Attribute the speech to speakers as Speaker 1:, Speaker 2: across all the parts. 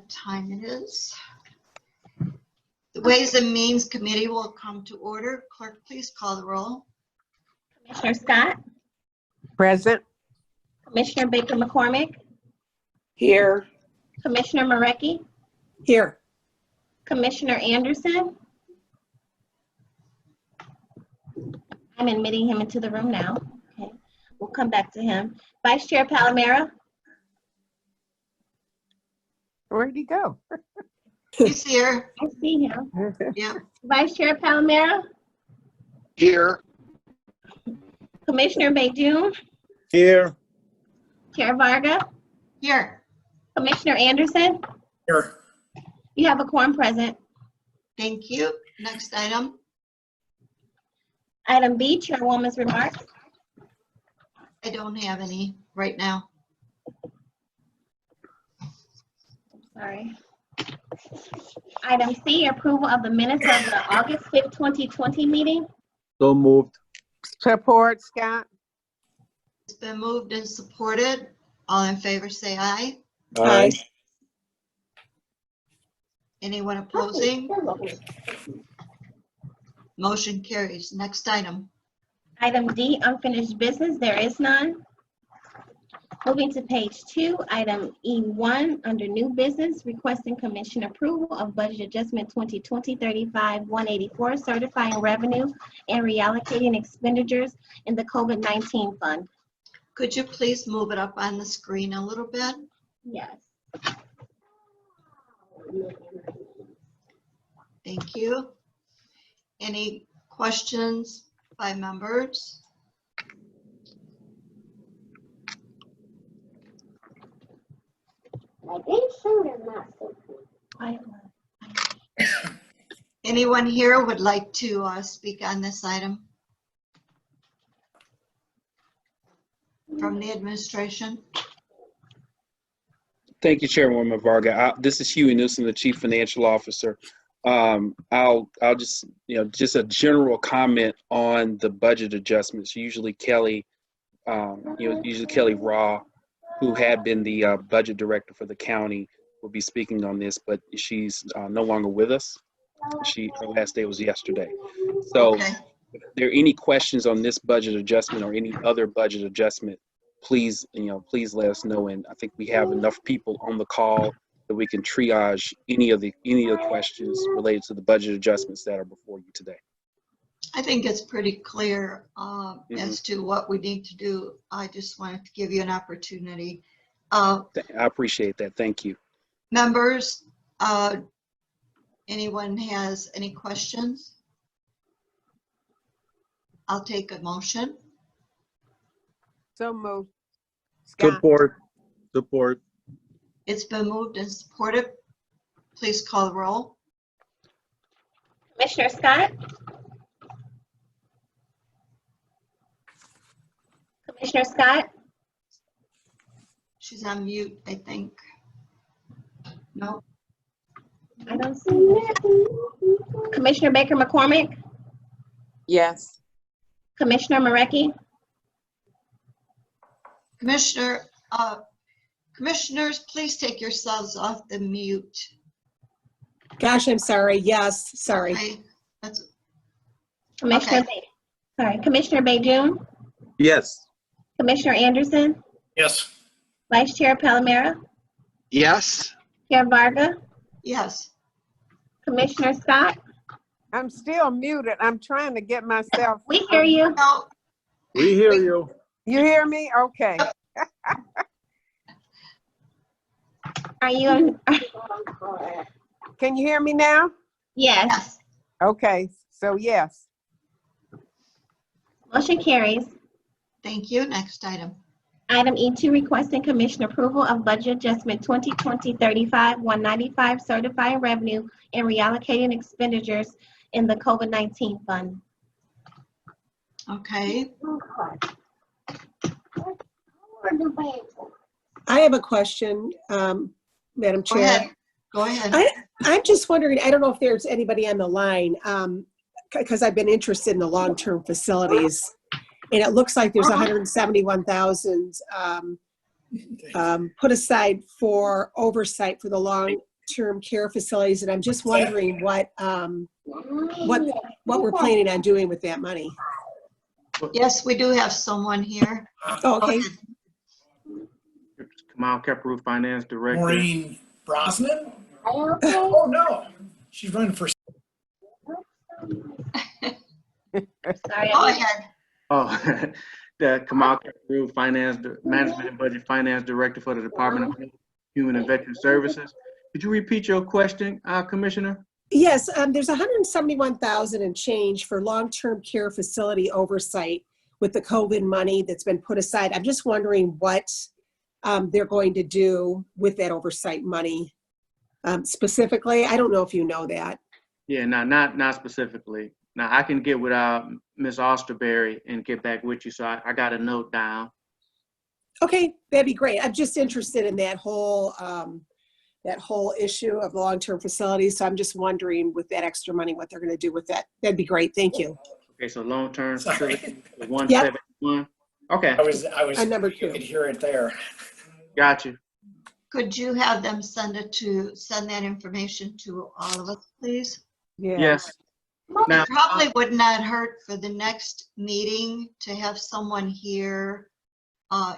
Speaker 1: time it is. The Ways and Means Committee will come to order. Clerk, please call the roll.
Speaker 2: Commissioner Scott,
Speaker 3: Present.
Speaker 2: Commissioner Baker McCormick,
Speaker 3: Here.
Speaker 2: Commissioner Marecki,
Speaker 3: Here.
Speaker 2: Commissioner Anderson. I'm admitting him into the room now. Okay, we'll come back to him. Vice Chair Palomera,
Speaker 3: Where'd he go?
Speaker 1: He's here.
Speaker 2: I see him.
Speaker 1: Yeah.
Speaker 2: Vice Chair Palomera,
Speaker 4: Here.
Speaker 2: Commissioner Bejun,
Speaker 4: Here.
Speaker 2: Chair Varga,
Speaker 1: Here.
Speaker 2: Commissioner Anderson.
Speaker 4: Here.
Speaker 2: You have a quorum present.
Speaker 1: Thank you. Next item.
Speaker 2: Item B, Chairwoman's remarks.
Speaker 1: I don't have any right now.
Speaker 2: Sorry. Item C, approval of the minutes of the August 5th, 2020 meeting.
Speaker 4: So moved.
Speaker 3: Support, Scott.
Speaker 1: It's been moved and supported. All in favor, say aye.
Speaker 3: Aye.
Speaker 1: Anyone opposing? Motion carries. Next item.
Speaker 2: Item D, unfinished business, there is none. Moving to page 2, item E1, under new business, requesting commission approval of budget adjustment 2020-35-184, certifying revenue and reallocating expenditures in the COVID-19 fund.
Speaker 1: Could you please move it up on the screen a little bit?
Speaker 2: Yes.
Speaker 1: Thank you. Any questions by members? Anyone here would like to speak on this item from the administration?
Speaker 5: Thank you, Chairwoman Varga. This is Huey Newsom, the Chief Financial Officer. I'll just, just a general comment on the budget adjustments. Usually Kelly, Kelly Raw, who had been the budget director for the county, will be speaking on this, but she's no longer with us. Her last day was yesterday. So
Speaker 1: Okay.
Speaker 5: if there are any questions on this budget adjustment or any other budget adjustment, please let us know. And I think we have enough people on the call that we can triage any of the questions related to the budget adjustments that are before you today.
Speaker 1: I think it's pretty clear as to what we need to do. I just wanted to give you an opportunity.
Speaker 5: I appreciate that. Thank you.
Speaker 1: Members, anyone has any questions? I'll take a motion.
Speaker 3: So moved. Scott.
Speaker 4: Support.
Speaker 1: It's been moved and supported. Please call the roll.
Speaker 2: Commissioner Scott, Commissioner Scott,
Speaker 1: She's on mute, I think. No.
Speaker 2: I don't see it. Commissioner Baker McCormick,
Speaker 3: Yes.
Speaker 2: Commissioner Marecki,
Speaker 1: Commissioners, please take yourselves off the mute.
Speaker 6: Gosh, I'm sorry. Yes, sorry.
Speaker 1: Okay, that's
Speaker 2: Commissioner Commissioner Bejun,
Speaker 4: Yes.
Speaker 2: Commissioner Anderson,
Speaker 4: Yes.
Speaker 2: Vice Chair Palomera,
Speaker 4: Yes.
Speaker 2: Chair Varga,
Speaker 1: yes.
Speaker 2: Commissioner Scott.
Speaker 3: I'm still muted. I'm trying to get myself.
Speaker 2: We hear you.
Speaker 1: No,
Speaker 4: We hear you.
Speaker 3: You hear me? Okay.
Speaker 2: Are you?
Speaker 3: Can you hear me now?
Speaker 2: Yes.
Speaker 1: yes.
Speaker 3: Okay. So yes.
Speaker 2: Motion carries.
Speaker 1: Thank you. Next item.
Speaker 2: Item E2, requesting commission approval of budget adjustment 2020-35-195, certifying revenue and reallocating expenditures in the COVID-19 fund.
Speaker 1: Okay.
Speaker 6: I have a question, Madam
Speaker 1: Go
Speaker 6: Chair.
Speaker 1: ahead. Go ahead.
Speaker 6: I'm just wondering, I don't know if there's anybody on the line, because I've been interested in the long-term facilities, and it looks like there's 171,000 put aside for oversight for the long-term care facilities, and I'm just wondering what we're planning on doing with that money.
Speaker 1: Yes, we do have someone here.
Speaker 6: Oh, okay.
Speaker 7: Kamal Kaparu, Finance Director.
Speaker 8: Maureen Brosnan? Oh, no. She's running for.
Speaker 2: Sorry,
Speaker 1: Go
Speaker 2: I
Speaker 1: ahead.
Speaker 7: Oh, the Kamal Kaparu, Management and Budget Finance Director for the Department of Human and Veteran Services. Could you repeat your question, Commissioner?
Speaker 6: Yes, there's 171,000 and change for long-term care facility oversight with the COVID money that's been put aside. I'm just wondering what they're going to do with that oversight money specifically. I don't know if you know that.
Speaker 7: Yeah, not specifically. Now I can get with Ms. Osterberry and get back with you. So I got a note down.
Speaker 6: Okay, that'd be great. I'm just interested in that whole issue of long-term facilities. So I'm just wondering with that extra money, what they're going to do with that. That'd be great. Thank you.
Speaker 7: Okay, so long-term
Speaker 8: Sorry.
Speaker 7: facility, 171. Okay,
Speaker 8: I was,
Speaker 6: number
Speaker 8: you
Speaker 6: 2.
Speaker 8: could hear it there.
Speaker 7: got you.
Speaker 1: Could you have them send that information to all of us, please?
Speaker 7: Yes. Now,
Speaker 1: It probably would not hurt for the next meeting to have someone here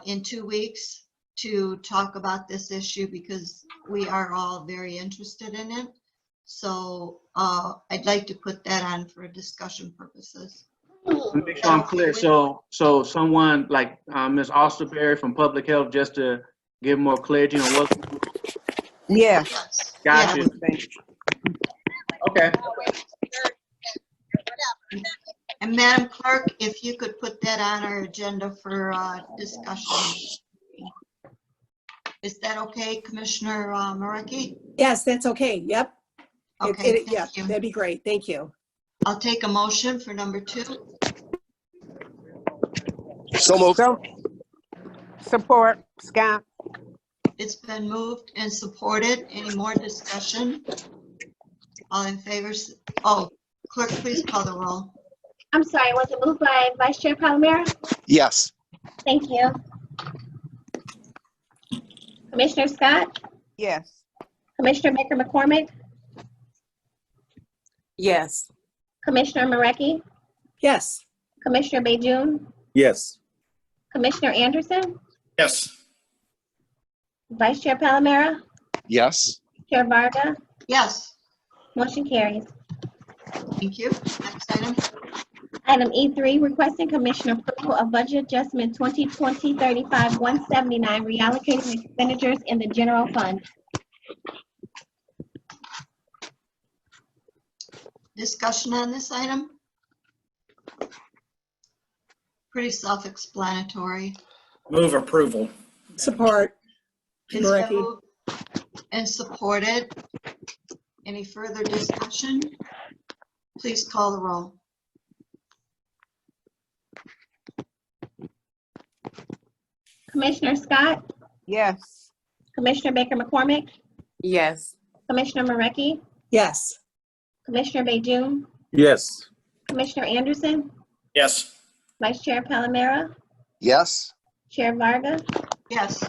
Speaker 1: in 2 weeks to talk about this issue because we are all very interested in it. So I'd like to put that on for discussion purposes.
Speaker 7: to make sure I'm clear. So someone like Ms. Osterberry from Public Health, just to give more clarity on what.
Speaker 3: Yeah.
Speaker 1: Yes.
Speaker 7: Got
Speaker 1: Yeah.
Speaker 7: you. Okay.
Speaker 1: And Madam Clerk, if you could put that on our agenda for discussion. Is that okay, Commissioner Marecki?
Speaker 6: Yes, that's okay. Yep.
Speaker 1: Okay,
Speaker 6: Yeah,
Speaker 1: thank you.
Speaker 6: that'd be great. Thank you.
Speaker 1: I'll take a motion for number 2.
Speaker 4: So moved.
Speaker 3: Support, Scott.
Speaker 1: It's been moved and supported. Any more discussion? All in favor? Oh, clerk, please call the roll.
Speaker 2: I'm sorry, was it moved by Vice Chair Palomero?
Speaker 4: Yes.
Speaker 2: Thank you. Commissioner Scott?
Speaker 3: Yes.
Speaker 2: Commissioner Baker McCormick?
Speaker 9: Yes.
Speaker 2: Commissioner Marecki?
Speaker 6: Yes.
Speaker 2: Commissioner Bejun?
Speaker 4: Yes.
Speaker 2: Commissioner Anderson?
Speaker 8: Yes.
Speaker 2: Vice Chair Palomero?
Speaker 4: Yes.
Speaker 2: Chair Varga?
Speaker 1: Yes,
Speaker 2: Motion carries.
Speaker 1: thank you. Next item.
Speaker 2: Item E3, requesting Commissioner approval of budget adjustment 2020-35-179, reallocating expenditures in the general fund.
Speaker 1: Discussion on this item? Pretty self-explanatory.
Speaker 8: Move approval.
Speaker 6: Support.
Speaker 1: It's been
Speaker 6: Marecki.
Speaker 1: moved and supported. Any further discussion? Please call the roll.
Speaker 2: Commissioner Scott?
Speaker 3: Yes.
Speaker 2: Commissioner Baker McCormick?
Speaker 9: Yes.
Speaker 2: Commissioner Marecki?
Speaker 6: Yes.
Speaker 2: Commissioner Bejun?
Speaker 4: Yes.
Speaker 2: Commissioner Anderson?
Speaker 8: Yes.
Speaker 2: Vice Chair Palomero?
Speaker 4: Yes.
Speaker 2: Chair Varga?
Speaker 1: Yes,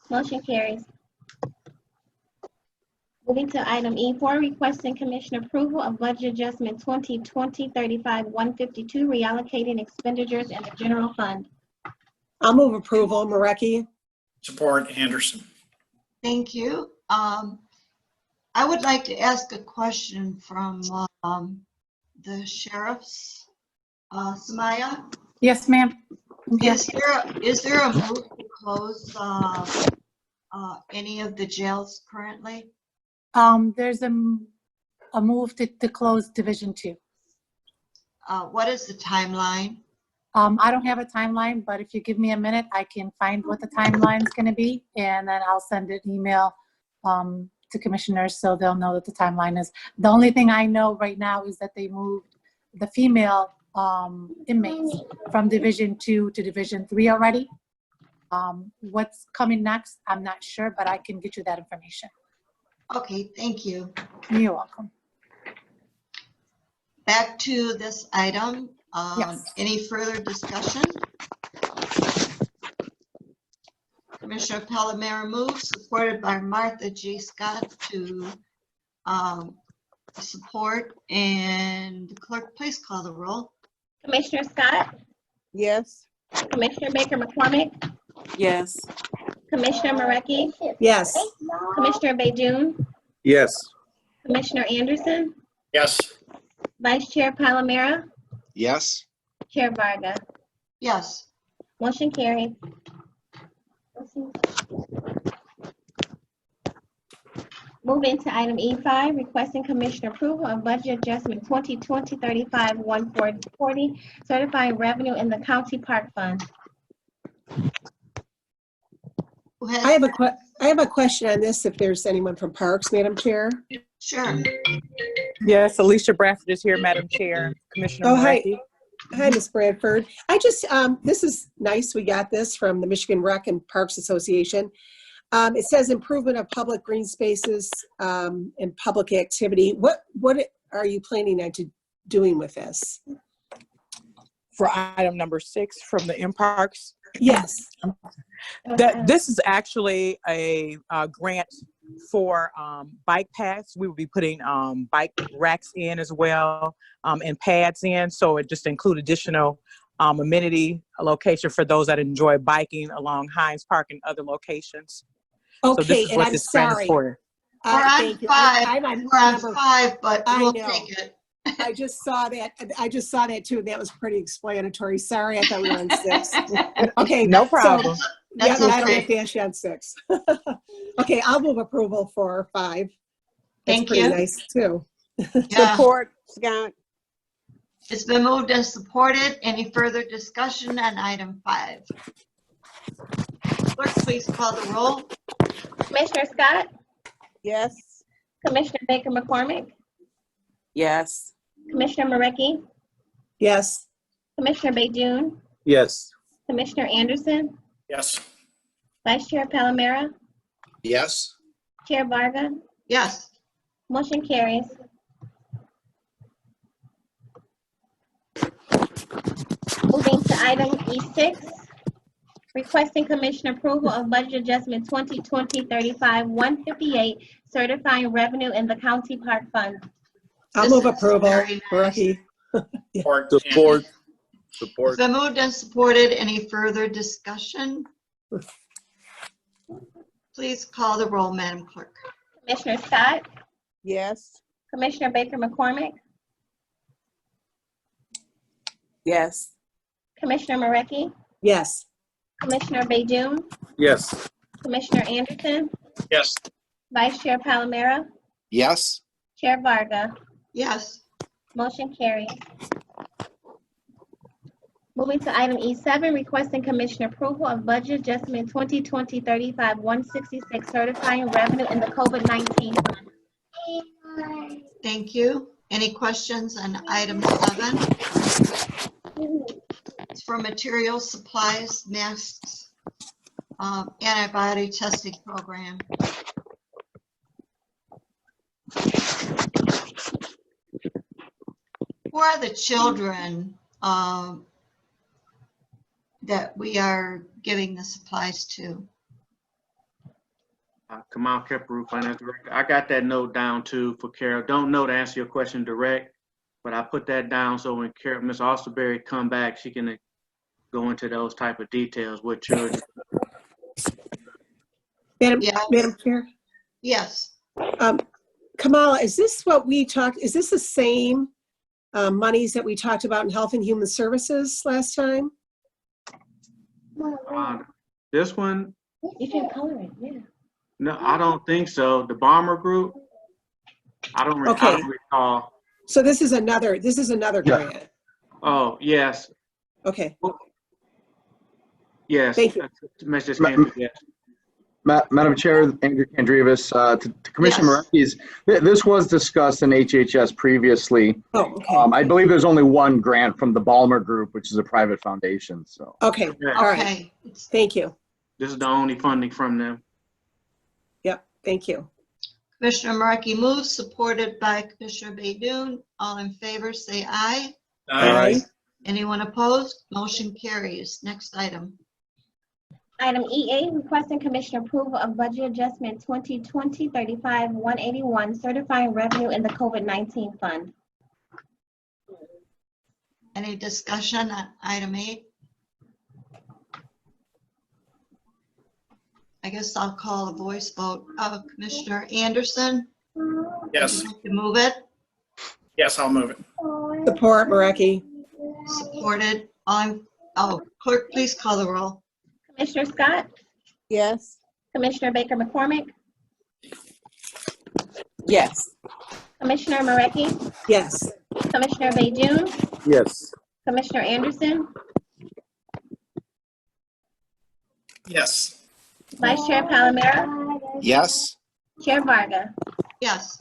Speaker 2: Motion carries. Moving to item E4, requesting Commissioner approval of budget adjustment 2020-35-152, reallocating expenditures in the general fund.
Speaker 6: I'll move approval. Marecki.
Speaker 8: Support Anderson.
Speaker 1: thank you. I would like to ask a question from the sheriffs. Samaya,
Speaker 9: Yes, ma'am.
Speaker 1: is there a move to close any of the jails currently?
Speaker 9: There's a move to close Division 2.
Speaker 1: What is the timeline?
Speaker 9: I don't have a timeline, but if you give me a minute, I can find what the timeline is going to be, and then I'll send an email to commissioners so they'll know what the timeline is. The only thing I know right now is that they moved the female inmates from Division 2 to Division 3 already. What's coming next, I'm not sure, but I can get you that information.
Speaker 1: Okay, thank you.
Speaker 9: You're welcome.
Speaker 1: Back to this item.
Speaker 9: Yes.
Speaker 1: Any further discussion? Commissioner Palomero moves, supported by Martha G. Scott to support. And clerk, please call the roll.
Speaker 2: Commissioner Scott,
Speaker 3: Yes.
Speaker 2: Commissioner Baker McCormick,
Speaker 10: Yes.
Speaker 2: Commissioner Marecki,
Speaker 6: Yes.
Speaker 2: Commissioner Baydun,
Speaker 4: Yes.
Speaker 2: Commissioner Anderson,
Speaker 8: Yes.
Speaker 2: Vice Chair Palomero,
Speaker 4: Yes.
Speaker 2: Chair Varga.
Speaker 1: Yes.
Speaker 2: Motion carried. Moving to item E5, requesting commissioner approval of budget adjustment 2020-35-140, certifying revenue in the county park fund.
Speaker 1: Who has-
Speaker 6: I have a question on this, if there's anyone from Parks, Madam Chair.
Speaker 1: Sure.
Speaker 10: Yes, Alicia Bradford is here, Madam Chair. Commissioner
Speaker 6: Oh, hi.
Speaker 10: Marecki.
Speaker 6: Hi, Ms. Bradford. I just, this is nice. We got this from the Michigan Rec and Parks Association. It says improvement of public green spaces and public activity. What are you planning on doing with this?
Speaker 10: For item number 6 from the MParks.
Speaker 6: Yes.
Speaker 10: This is actually a grant for bike paths. We will be putting bike racks in as well and pads in. So it just include additional amenity location for those that enjoy biking along Hines Park and other locations. So this
Speaker 6: Okay,
Speaker 10: is
Speaker 6: and
Speaker 10: what
Speaker 6: I'm
Speaker 10: this grant is
Speaker 6: sorry.
Speaker 10: for.
Speaker 1: We're on
Speaker 6: Thank you.
Speaker 1: 5.
Speaker 6: I'm on
Speaker 1: We're on
Speaker 6: number
Speaker 1: 5, but
Speaker 6: I
Speaker 1: we'll
Speaker 6: know.
Speaker 1: take it.
Speaker 6: I just saw that. I just saw that too. That was pretty explanatory. Sorry, I thought we were on 6. Okay.
Speaker 10: No problem.
Speaker 6: So,
Speaker 1: That's
Speaker 6: yeah, I don't
Speaker 1: okay.
Speaker 6: have to ask you on 6. Okay, I'll move approval for 5. That's
Speaker 1: Thank
Speaker 6: pretty
Speaker 1: you.
Speaker 6: nice too.
Speaker 1: Yeah.
Speaker 3: Support, Scott.
Speaker 1: It's been moved and supported. Any further discussion on item 5? Clerk, please call the roll.
Speaker 2: Commissioner Scott,
Speaker 3: Yes.
Speaker 2: Commissioner Baker McCormick,
Speaker 10: Yes.
Speaker 2: Commissioner Marecki,
Speaker 6: Yes.
Speaker 2: Commissioner Baydun,
Speaker 4: Yes.
Speaker 2: Commissioner Anderson,
Speaker 8: Yes.
Speaker 2: Vice Chair Palomero,
Speaker 4: Yes.
Speaker 2: Chair Varga.
Speaker 1: Yes.
Speaker 2: Motion carries. Moving to item E6, requesting commission approval of budget adjustment 2020-35-158, certifying revenue in the county park fund.
Speaker 6: I'll
Speaker 1: This
Speaker 6: move
Speaker 1: is
Speaker 6: approval.
Speaker 1: very nice.
Speaker 6: Rocky.
Speaker 8: Support.
Speaker 4: Support.
Speaker 1: It's
Speaker 4: Support.
Speaker 1: been moved and supported. Any further discussion? Please call the roll, Madam Clerk.
Speaker 2: Commissioner Scott,
Speaker 3: Yes.
Speaker 2: Commissioner Baker McCormick,
Speaker 10: Yes.
Speaker 2: Commissioner Marecki,
Speaker 6: Yes.
Speaker 2: Commissioner Baydun,
Speaker 4: Yes.
Speaker 2: Commissioner Anderson,
Speaker 8: Yes.
Speaker 2: Vice Chair Palomero,
Speaker 4: Yes.
Speaker 2: Chair Varga.
Speaker 1: Yes.
Speaker 2: Motion carries. Moving to item E7, requesting commission approval of budget adjustment 2020-35-166, certifying revenue in the COVID-19 fund.
Speaker 1: Thank you. Any questions on item 7? It's for materials, supplies, masks, antibody testing program. Who are the children that we are giving the supplies to?
Speaker 7: Kamal Kepru, Finance Director. I got that note down too for Carol. Don't know to answer your question direct, but I put that down so when Carol, Ms. Osterberry come back, she can go into those type of details with children.
Speaker 6: Madam
Speaker 1: Yes.
Speaker 6: Chair.
Speaker 1: Yes.
Speaker 6: Kamala, is this what we talked, is this the same monies that we talked about in Health and Human Services last time?
Speaker 7: This one,
Speaker 2: You can color it, yeah.
Speaker 7: no, I don't think so. The Bomber Group, I don't recall.
Speaker 6: So this is another
Speaker 4: Yeah.
Speaker 6: grant.
Speaker 7: Oh, yes,
Speaker 6: Okay,
Speaker 7: yes.
Speaker 6: Thank you.
Speaker 7: Message came through, yes.
Speaker 11: Madam Chair, Andrew Kandrievas, to Commissioner
Speaker 1: Yes.
Speaker 11: Marecki's, this was discussed in HHS previously.
Speaker 6: oh, okay,
Speaker 11: I believe there's only one grant from the Balmer Group, which is a private foundation, so.
Speaker 6: okay,
Speaker 7: Yeah.
Speaker 6: all right,
Speaker 1: Okay.
Speaker 6: thank you.
Speaker 7: This is the only funding from them.
Speaker 6: Yep, thank you.
Speaker 1: Commissioner Markey moves, supported by Commissioner Baydun. All in favor, say aye.
Speaker 6: Aye.
Speaker 1: Anyone opposed? Motion carries. Next item.
Speaker 2: Item EA, requesting Commissioner approval of budget adjustment 2020-35-181, certifying revenue in the COVID-19 fund.
Speaker 1: Any discussion on item 8? I guess I'll call a voice vote. Commissioner Anderson,
Speaker 8: Yes.
Speaker 1: would you like to move it?
Speaker 8: Yes, I'll move it.
Speaker 6: Support Marecki.
Speaker 1: Supported. Clerk, please call the roll.
Speaker 2: Commissioner Scott,
Speaker 3: Yes.
Speaker 2: Commissioner Baker McCormick,
Speaker 3: Yes.
Speaker 2: Commissioner Marecki,
Speaker 6: Yes.
Speaker 2: Commissioner Bayjun,
Speaker 11: Yes.
Speaker 2: Commissioner Anderson,
Speaker 8: Yes.
Speaker 2: Vice Chair Palomero,
Speaker 4: Yes.
Speaker 2: Chair Varga.
Speaker 1: Yes.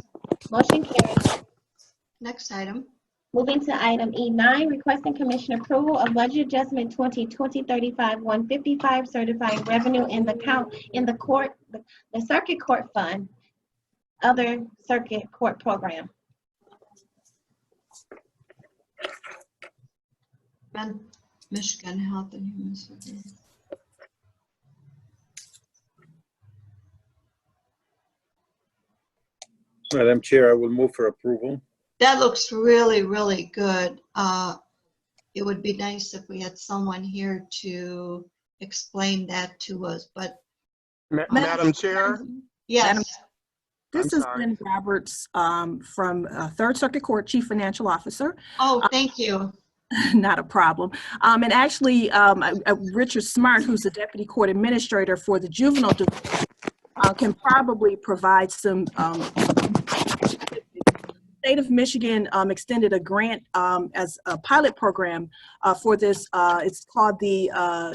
Speaker 2: Motion carries.
Speaker 1: Next item.
Speaker 2: Moving to item E9, requesting Commissioner approval of budget adjustment 2020-35-155, certifying revenue in the circuit court fund, other circuit court program.
Speaker 1: Michigan Health and Human Services.
Speaker 12: Madam Chair, I will move for approval.
Speaker 1: That looks really, really good. It would be nice if we had someone here to explain that to us, but
Speaker 13: Madam Chair,
Speaker 1: yes.
Speaker 14: This
Speaker 13: I'm
Speaker 14: is
Speaker 13: sorry.
Speaker 14: Lynn Roberts from Third Circuit Court Chief Financial Officer.
Speaker 1: Oh, thank you.
Speaker 14: Not a problem. And actually, Richard Smart, who's the Deputy Court Administrator for the Juvenile Division, can probably provide some. State of Michigan extended a grant as a pilot program for this. It's called the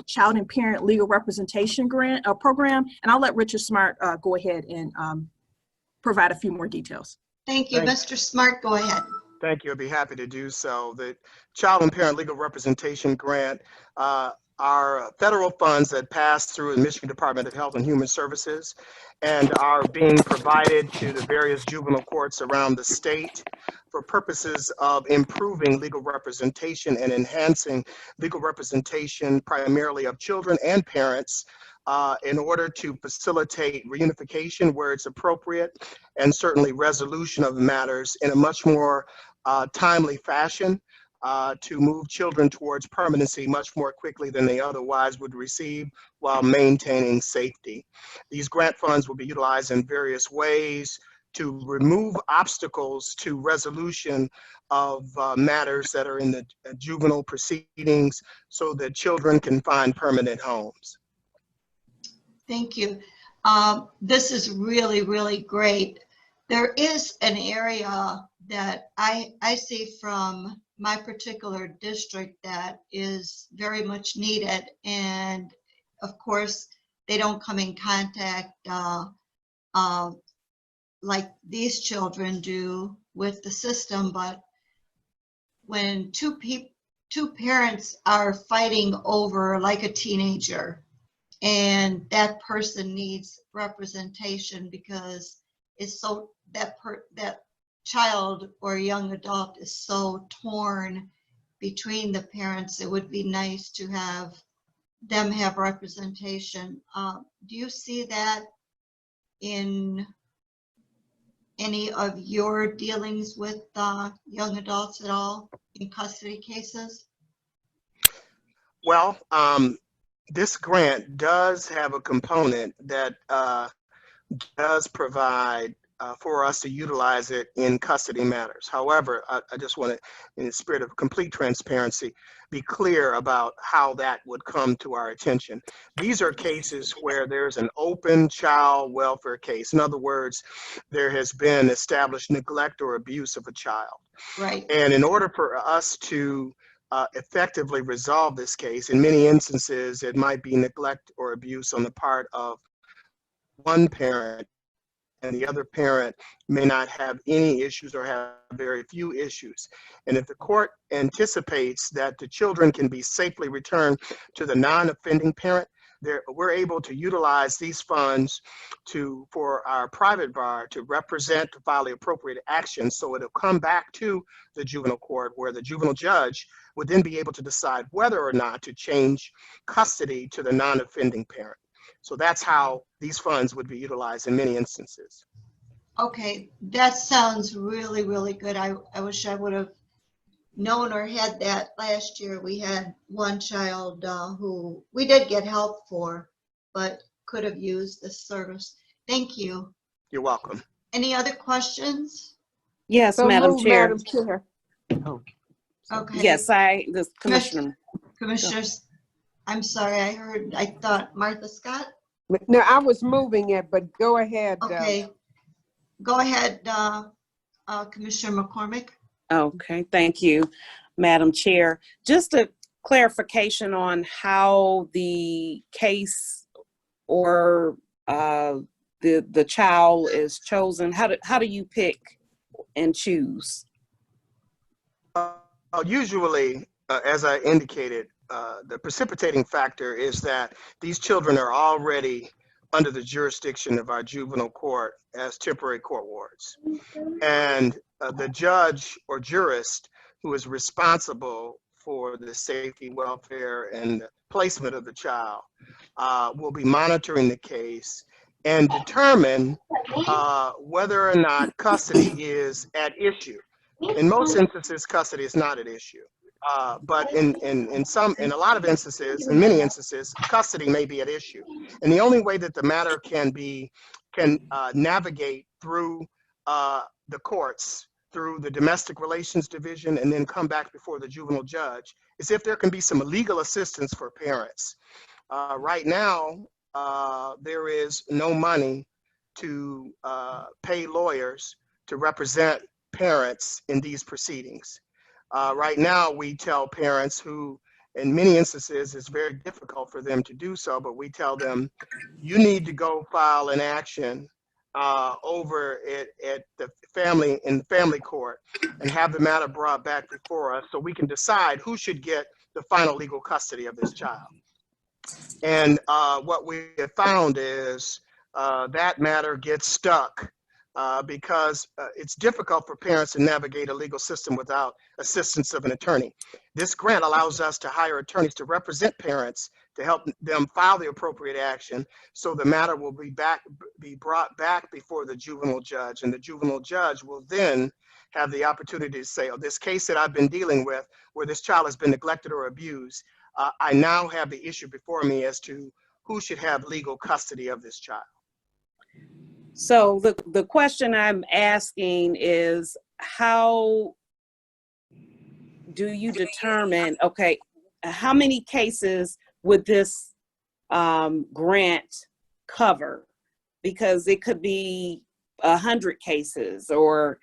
Speaker 14: Child and Parent Legal Representation Grant Program, and I'll let Richard Smart go ahead and provide a few more details.
Speaker 1: Thank you. Mr. Smart, go ahead.
Speaker 13: thank you. I'd be happy to do so. The Child and Parent Legal Representation Grant are federal funds that pass through the Michigan Department of Health and Human Services and are being provided to the various juvenile courts around the state for purposes of improving legal representation and enhancing legal representation primarily of children and parents in order to facilitate reunification where it's appropriate and certainly resolution of matters in a much more timely fashion to move children towards permanency much more quickly than they otherwise would receive while maintaining safety. These grant funds will be utilized in various ways to remove obstacles to resolution of matters that are in the juvenile proceedings so that children can find permanent homes.
Speaker 1: Thank you. This is really, really great. There is an area that I see from my particular district that is very much needed. And of course, they don't come in contact like these children do with the system. But when two parents are fighting over like a teenager, and that person needs representation because it's so that child or young adult is so torn between the parents, it would be nice to have them have representation. Do you see that in any of your dealings with young adults at all in custody cases?
Speaker 13: Well, this grant does have a component that does provide for us to utilize it in custody matters. However, I just want to, in the spirit of complete transparency, be clear about how that would come to our attention. These are cases where there's an open child welfare case. In other words, there has been established neglect or abuse of a child.
Speaker 1: Right.
Speaker 13: And in order for us to effectively resolve this case, in many instances, it might be neglect or abuse on the part of one parent, and the other parent may not have any issues or have very few issues. And if the court anticipates that the children can be safely returned to the non-offending parent, we're able to utilize these funds for our private bar to represent, to file the appropriate action. So it'll come back to the juvenile court, where the juvenile judge would then be able to decide whether or not to change custody to the non-offending parent. So that's how these funds would be utilized in many instances.
Speaker 1: Okay, that sounds really, really good. I wish I would have known or had that last year. We had one child who we did get help for, but could have used this service. Thank you.
Speaker 13: You're welcome.
Speaker 1: Any other questions?
Speaker 15: Yes,
Speaker 6: So
Speaker 15: Madam
Speaker 6: moved,
Speaker 15: Chair.
Speaker 6: Madam Chair.
Speaker 1: Okay.
Speaker 15: Yes, the Commissioner.
Speaker 1: Commissioners, I'm sorry, I thought Martha Scott?
Speaker 3: No, I was moving it, but go ahead.
Speaker 1: Okay. Go ahead, Commissioner McCormick.
Speaker 15: Okay, thank you, Madam Chair. Just a clarification on how the case or the child is chosen. How do you pick and choose?
Speaker 13: Usually, as I indicated, the precipitating factor is that these children are already under the jurisdiction of our juvenile court as temporary court wards. And the judge or jurist who is responsible for the safety, welfare, and the placement of the child will be monitoring the case and determine whether or not custody is at issue. In most instances, custody is not at issue. But in a lot of instances, in many instances, custody may be at issue. And the only way that the matter can navigate through the courts, through the domestic relations division, and then come back before the juvenile judge, is if there can be some legal assistance for parents. Right now, there is no money to pay lawyers to represent parents in these proceedings. Right now, we tell parents who, in many instances, it's very difficult for them to do so, but we tell them, you need to go file an action over at the family court and have the matter brought back before us so we can decide who should get the final legal custody of this child. And what we have found is that matter gets stuck because it's difficult for parents to navigate a legal system without assistance of an attorney. This grant allows us to hire attorneys to represent parents to help them file the appropriate action, so the matter will be brought back before the juvenile judge, and the juvenile judge will then have the opportunity to say, oh, this case that I've been dealing with where this child has been neglected or abused, I now have the issue before me as to who should have legal custody of this child.
Speaker 15: So the question I'm asking is, how do you determine, okay, how many cases would this grant cover? Because it could be 100 cases, or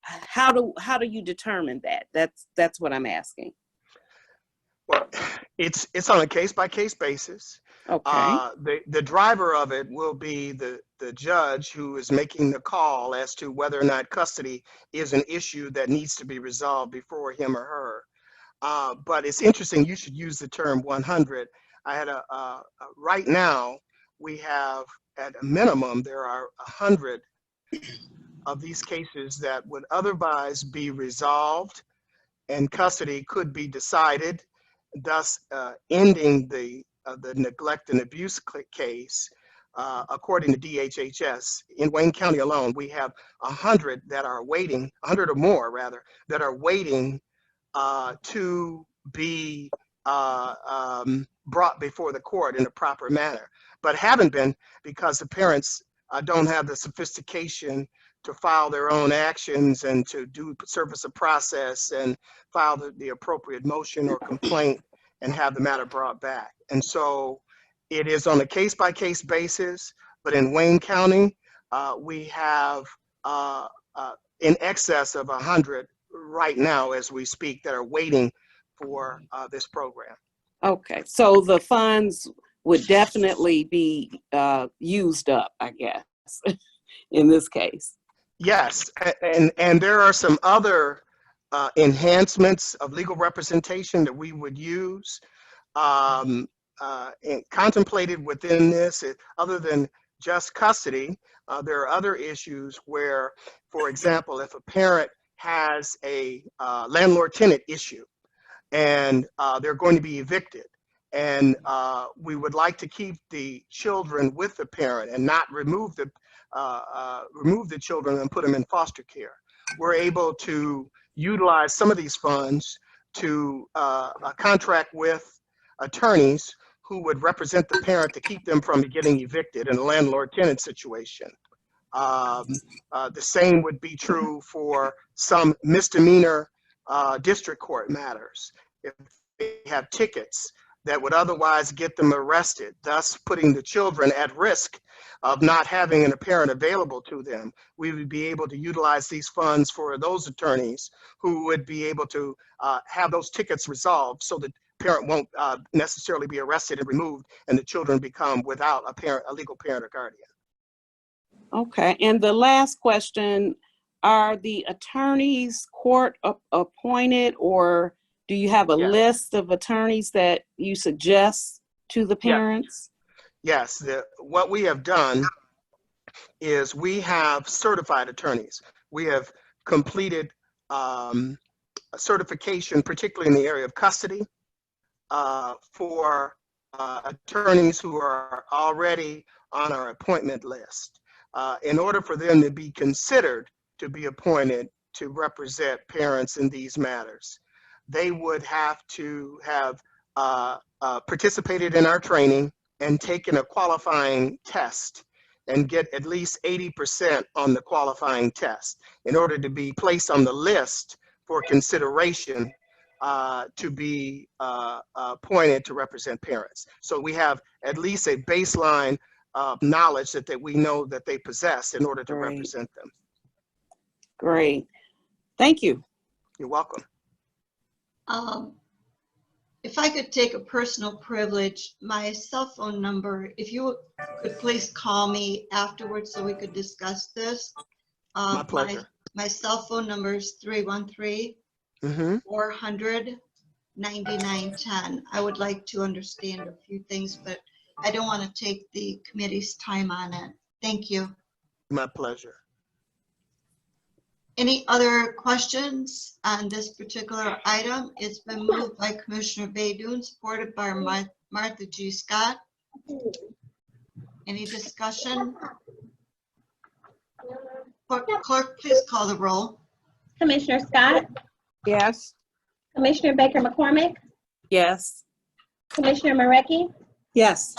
Speaker 15: how do you determine that? That's what I'm asking.
Speaker 13: Well, it's on a case-by-case basis.
Speaker 15: Okay.
Speaker 13: The driver of it will be the judge who is making the call as to whether or not custody is an issue that needs to be resolved before him or her. But it's interesting, you should use the term 100. I had right now, we have at a minimum, there are 100 of these cases that would otherwise be resolved and custody could be decided, thus ending the neglect and abuse case. According to DHHS, in Wayne County alone, we have 100 that are waiting, 100 or more rather, that are waiting to be brought before the court in a proper manner, but haven't been because the parents don't have the sophistication to file their own actions and to service a process and file the appropriate motion or complaint and have the matter brought back. And so it is on a case-by-case basis, but in Wayne County, we have in excess of 100 right now as we speak that are waiting for this program.
Speaker 15: Okay, so the funds would definitely be used up, I guess, in this case.
Speaker 13: Yes, and there are some other enhancements of legal representation that we would use. contemplated within this, other than just custody, there are other issues where, for example, if a parent has a landlord-tenant issue and they're going to be evicted, and we would like to keep the children with the parent and not remove the children and put them in foster care, we're able to utilize some of these funds to contract with attorneys who would represent the parent to keep them from getting evicted in a landlord-tenant situation. The same would be true for some misdemeanor district court matters. If they have tickets that would otherwise get them arrested, thus putting the children at risk of not having a parent available to them, we would be able to utilize these funds for those attorneys who would be able to have those tickets resolved so that parent won't necessarily be arrested and removed and the children become without a legal parent or guardian.
Speaker 15: Okay, and the last question, are the attorneys court appointed, or do you have a list of attorneys that you suggest to the parents?
Speaker 13: Yes, what we have done is we have certified attorneys. We have completed a certification, particularly in the area of custody, for attorneys who are already on our appointment list. In order for them to be considered to be appointed to represent parents in these matters, they would have to have participated in our training and taken a qualifying test and get at least 80% on the qualifying test in order to be placed on the list for consideration to be appointed to represent parents. So we have at least a baseline of knowledge that we know that they possess in order to represent them.
Speaker 15: Great. Thank you.
Speaker 13: You're welcome.
Speaker 1: If I could take a personal privilege, my cell phone number, if you could please call me afterwards so we could discuss this.
Speaker 13: My pleasure.
Speaker 1: My cell phone number is 313-400-9910. I would like to understand a few things, but I don't want to take the committee's time on it. Thank you.
Speaker 13: My pleasure.
Speaker 1: Any other questions on this particular item? It's been moved by Commissioner Baidoon, supported by Martha G. Scott. Any discussion? Clerk, please call the roll.
Speaker 2: Commissioner Scott?
Speaker 3: Yes.
Speaker 2: Commissioner Baker McCormick?
Speaker 15: Yes.
Speaker 2: Commissioner Marecki?
Speaker 6: Yes.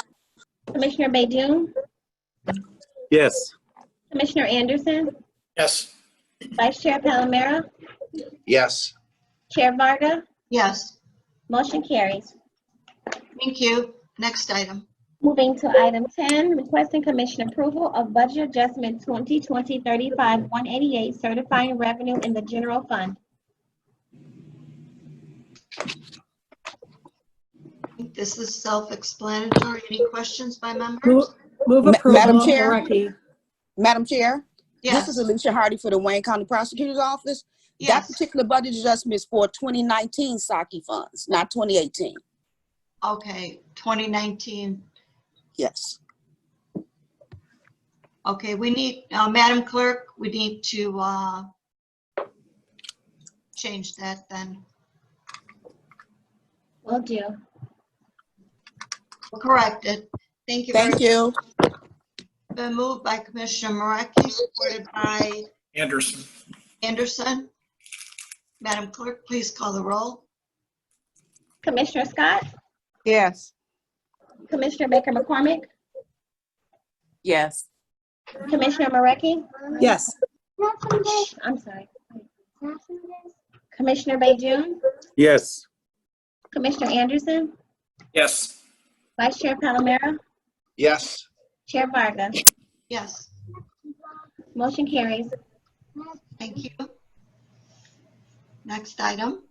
Speaker 2: Commissioner Baidoon?
Speaker 12: Yes.
Speaker 2: Commissioner Anderson?
Speaker 8: Yes.
Speaker 2: Vice Chair Palomero?
Speaker 4: Yes.
Speaker 2: Chair Varga?
Speaker 1: Yes.
Speaker 2: Motion carries.
Speaker 1: Thank you. Next item.
Speaker 2: Moving to item 10, requesting commission approval of budget adjustment 2020-35-188, certifying revenue in the general fund.
Speaker 1: This is self-explanatory. Any questions by members?
Speaker 6: Move approval.
Speaker 16: Madam Chair?
Speaker 6: Marecki.
Speaker 16: Madam Chair?
Speaker 1: Yes.
Speaker 16: This is Alicia Hardy for the Wayne County Prosecutor's Office.
Speaker 1: Yes.
Speaker 16: That particular budget adjustment is for 2019 Saki funds, not 2018.
Speaker 1: Okay, 2019.
Speaker 16: Yes.
Speaker 1: Okay, we need, Madam Clerk, we need to change that then.
Speaker 2: Will do.
Speaker 1: We'll correct it. Thank you.
Speaker 16: Thank you.
Speaker 1: Been moved by Commissioner Marecki, supported by
Speaker 8: Anderson.
Speaker 1: Anderson. Madam Clerk, please call the roll.
Speaker 2: Commissioner Scott?
Speaker 3: Yes.
Speaker 2: Commissioner Baker McCormick?
Speaker 15: Yes.
Speaker 2: Commissioner Marecki?
Speaker 6: Yes.
Speaker 2: I'm sorry. Commissioner Baidoon?
Speaker 12: Yes.
Speaker 2: Commissioner Anderson?
Speaker 8: Yes.
Speaker 2: Vice Chair Palomero?
Speaker 4: Yes.
Speaker 2: Chair Varga?
Speaker 1: Yes.
Speaker 2: Motion carries.
Speaker 1: Thank you. Next item.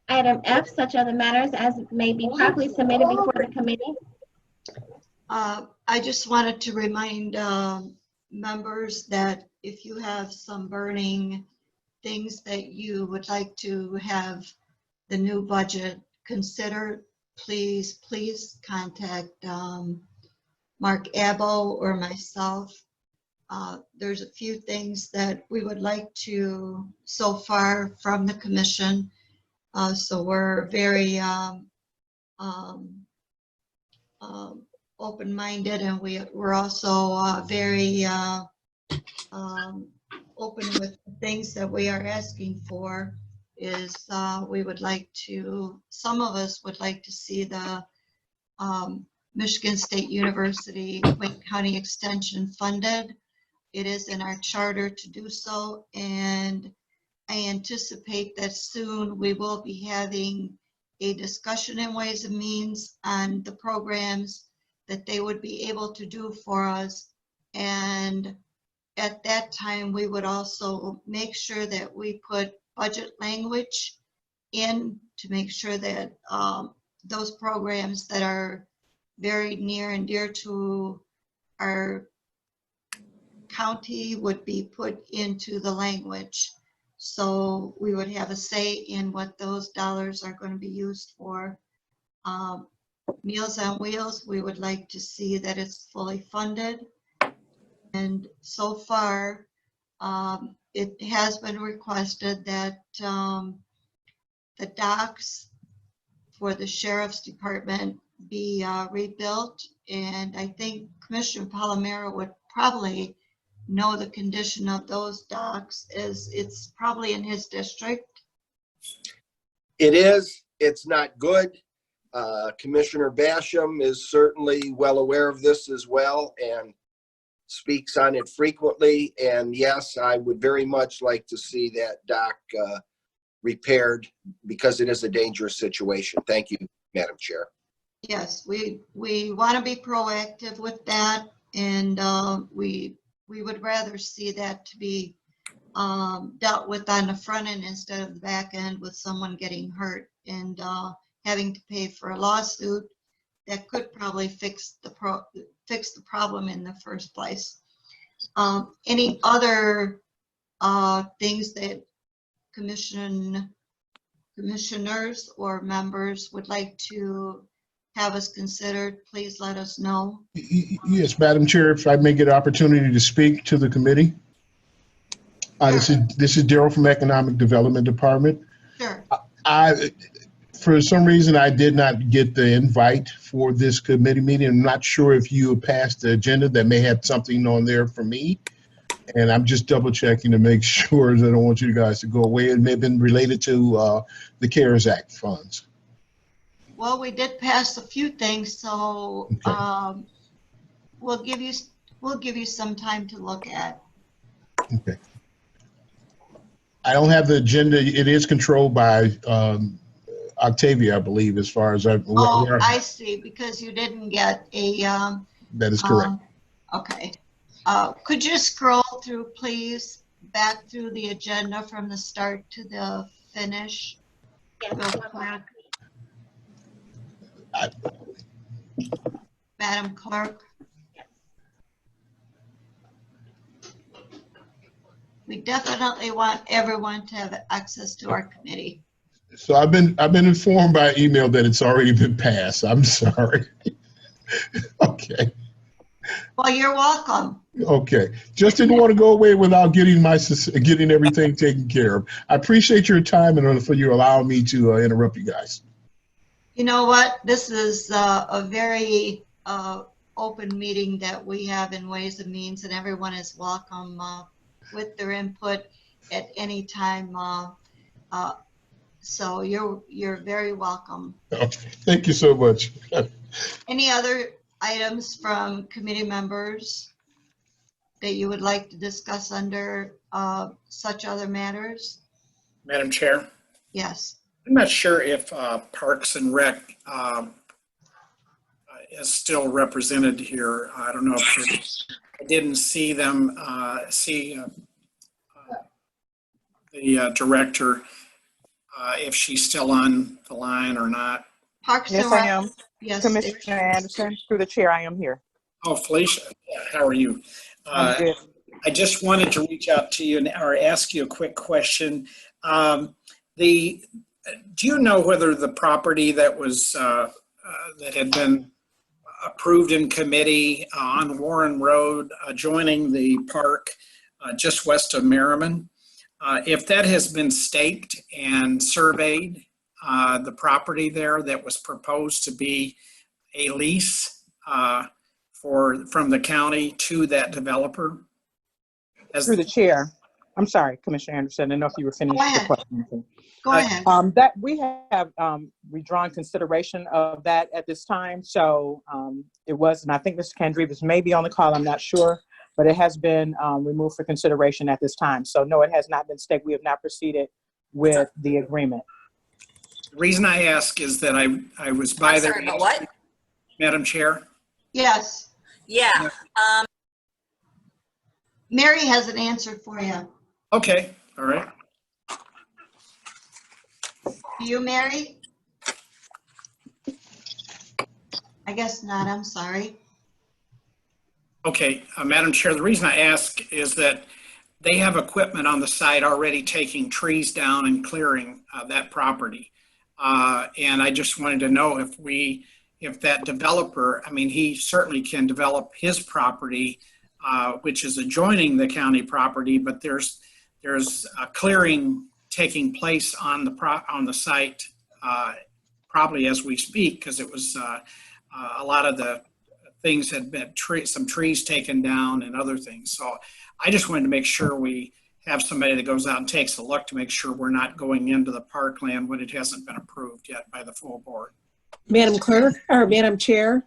Speaker 2: Item F, such other matters as may be properly submitted before the committee.
Speaker 1: I just wanted to remind members that if you have some burning things that you would like to have the new budget consider, please contact Mark Abbo or myself. There's a few things that we would like to, so far from the commission. So we're very open-minded, and we're also very open with the things that we are asking for. Is we would like to, some of us would like to see the Michigan State University Wayne County Extension funded. It is in our charter to do so, and I anticipate that soon we will be having a discussion in Ways and Means on the programs that they would be able to do for us. And at that time, we would also make sure that we put budget language in to make sure that those programs that are very near and dear to our county would be put into the language. So we would have a say in what those dollars are going to be used for. Meals on Wheels, we would like to see that it's fully funded. And so far, it has been requested that the docks for the Sheriff's Department be rebuilt. And I think Commissioner Palomero would probably know the condition of those docks, as it's probably in his district.
Speaker 4: It is. It's not good. Commissioner Basham is certainly well aware of this as well and speaks on it frequently. And yes, I would very much like to see that dock repaired, because it is a dangerous situation. Thank you, Madam Chair.
Speaker 1: Yes, we want to be proactive with that, and we would rather see that to be dealt with on the front end instead of the back end, with someone getting hurt and having to pay for a lawsuit that could probably fix the problem in the first place. Any other things that commissioners or members would like to have us considered, please let us know.
Speaker 17: Yes, Madam Chair, if I may get an opportunity to speak to the committee. This is Daryl from Economic Development Department.
Speaker 1: Sure.
Speaker 17: For some reason, I did not get the invite for this committee meeting. I'm not sure if you passed the agenda that may have something on there for me. And I'm just double checking to make sure that I don't want you guys to go away. It may have been related to the CARES Act funds.
Speaker 1: Well, we did pass a few things, so okay. We'll give you some time to look at.
Speaker 17: Okay. I don't have the agenda. It is controlled by Octavia, I believe, as far as I
Speaker 1: see, because you didn't get a
Speaker 17: that is correct.
Speaker 1: Okay. Could you scroll through, please, back through the agenda from the start to the finish?
Speaker 2: Yes,
Speaker 1: Madam Clerk. We definitely want everyone to have access to our committee.
Speaker 17: So I've been informed by email that it's already been passed. I'm sorry. Okay.
Speaker 1: Well, you're welcome.
Speaker 17: Okay. Just didn't want to go away without getting everything taken care of. I appreciate your time and for you allowing me to interrupt you guys.
Speaker 1: You know what? This is a very open meeting that we have in Ways and Means, and everyone is welcome with their input at any time. So you're very welcome.
Speaker 17: Okay. Thank you so much.
Speaker 1: Any other items from committee members that you would like to discuss under such other matters?
Speaker 8: Madam Chair?
Speaker 1: Yes.
Speaker 8: I'm not sure if Parks and Rec is still represented here. I don't know if I didn't see them, the director, if she's still on the line or not.
Speaker 1: Parks
Speaker 10: yes,
Speaker 1: and Rec.
Speaker 10: I am.
Speaker 1: Yes,
Speaker 10: Commissioner Anderson, through the chair, I am here.
Speaker 8: Oh, Felicia, how are you?
Speaker 10: I'm good.
Speaker 8: I just wanted to reach out to you or ask you a quick question. Do you know whether the property that was that had been approved in committee on Warren Road, adjoining the park just west of Merriman. If that has been staked and surveyed, the property there that was proposed to be a lease from the county to that developer.
Speaker 10: Through the chair. I'm sorry, Commissioner Anderson. I didn't know if you were finished with the question.
Speaker 1: Go ahead.
Speaker 10: That we have withdrawn consideration of that at this time. So it was, and I think Mr. Candrevas may be on the call, I'm not sure, but it has been removed for consideration at this time. So no, it has not been staked. We have not proceeded with the agreement.
Speaker 8: The reason I ask is that I was by there.
Speaker 18: Sorry, but what?
Speaker 8: Madam Chair?
Speaker 1: Yes.
Speaker 18: Yeah.
Speaker 1: Mary has an answer for you.
Speaker 8: Okay, all right.
Speaker 1: You, Mary? I guess not, I'm sorry.
Speaker 8: Okay, Madam Chair, the reason I ask is that they have equipment on the site already taking trees down and clearing that property. And I just wanted to know if that developer, I mean, he certainly can develop his property, which is adjoining the county property, but there's a clearing taking place on the site probably as we speak, because it was a lot of the things had been some trees taken down and other things. So I just wanted to make sure we have somebody that goes out and takes a look to make sure we're not going into the parkland when it hasn't been approved yet by the full board.
Speaker 6: Madam Clerk, or Madam Chair?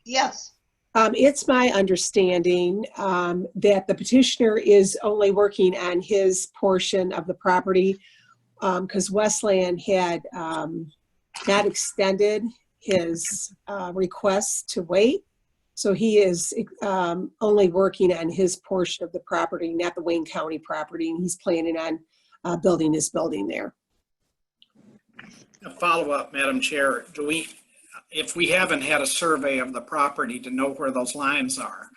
Speaker 1: Yes.
Speaker 6: It's my understanding that the petitioner is only working on his portion of the property because Westland had not extended his request to wait. So he is only working on his portion of the property, not the Wayne County property, and he's planning on building his building there.
Speaker 8: A follow-up, Madam Chair, if we haven't had a survey of the property to know where those lines are,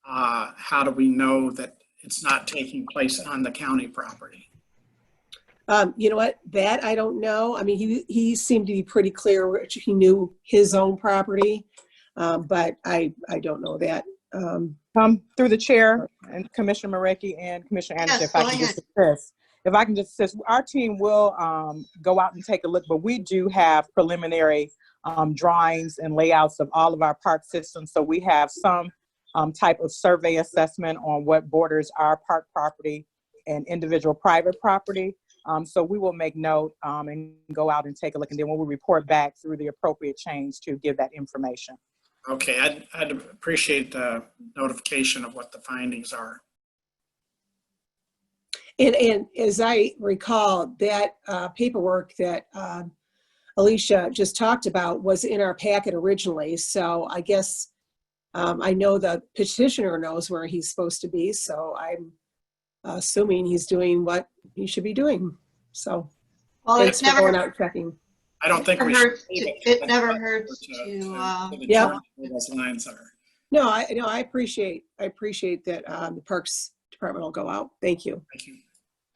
Speaker 8: how do we know that it's not taking place on the county property?
Speaker 6: You know what, that I don't know. I mean, he seemed to be pretty clear which he knew his own property, but I don't know that.
Speaker 10: Through the chair and Commissioner Marecki and Commissioner Anderson,
Speaker 1: Yes,
Speaker 10: if I can just assist, our team will go out and take a look, but we do have preliminary drawings and layouts of all of our park systems. So we have some type of survey assessment on what borders our park property and individual private property. So we will make note and go out and take a look, and then we'll report back through the appropriate chains to give that information.
Speaker 8: Okay, I'd appreciate notification of what the findings are.
Speaker 6: And as I recall, that paperwork that Alicia just talked about was in our packet originally. So I guess I know the petitioner knows where he's supposed to be. So I'm assuming he's doing what he should be doing. So thanks for going out and checking.
Speaker 8: I don't think we should.
Speaker 1: It never hurts to
Speaker 6: yeah.
Speaker 8: Where those lines are.
Speaker 6: No, I appreciate that the Parks Department will go out. Thank you.
Speaker 8: Thank you.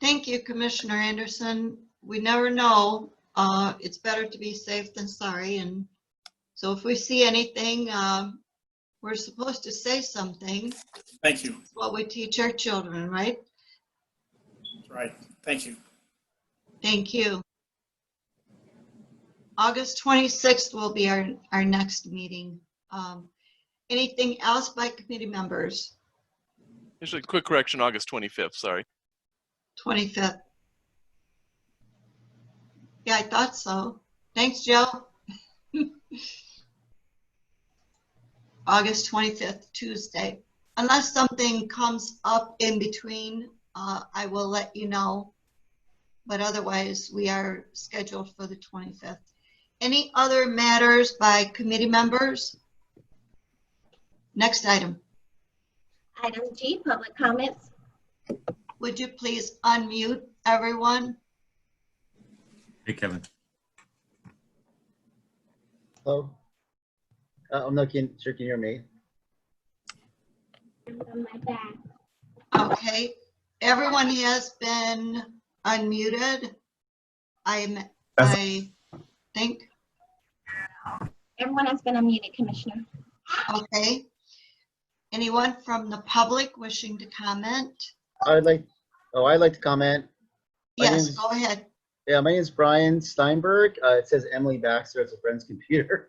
Speaker 1: Thank you, Commissioner Anderson. We never know. It's better to be safe than sorry. And so if we see anything, we're supposed to say something.
Speaker 8: Thank you.
Speaker 1: That's what we teach our children, right?
Speaker 8: Right. Thank you.
Speaker 1: Thank you. August 26th will be our next meeting. Anything else by committee members?
Speaker 19: Actually, quick correction, August 25th, sorry.
Speaker 1: 25th. Yeah, I thought so. Thanks, Joe. August 25th, Tuesday. Unless something comes up in between, I will let you know. But otherwise, we are scheduled for the 25th. Any other matters by committee members? Next item.
Speaker 2: Item G, public comments.
Speaker 1: Would you please unmute everyone?
Speaker 20: Hey, Kevin.
Speaker 21: Hello. I'm not sure you can hear me.
Speaker 2: On my back.
Speaker 1: Okay. Everyone has been unmuted. I think.
Speaker 2: Everyone has been unmuted, Commissioner.
Speaker 1: Okay. Anyone from the public wishing to comment?
Speaker 21: I'd like to comment. My
Speaker 1: Yes,
Speaker 21: name's-
Speaker 1: go ahead.
Speaker 21: Yeah, my name is Brian Steinberg. It says Emily Baxter as a friend's computer.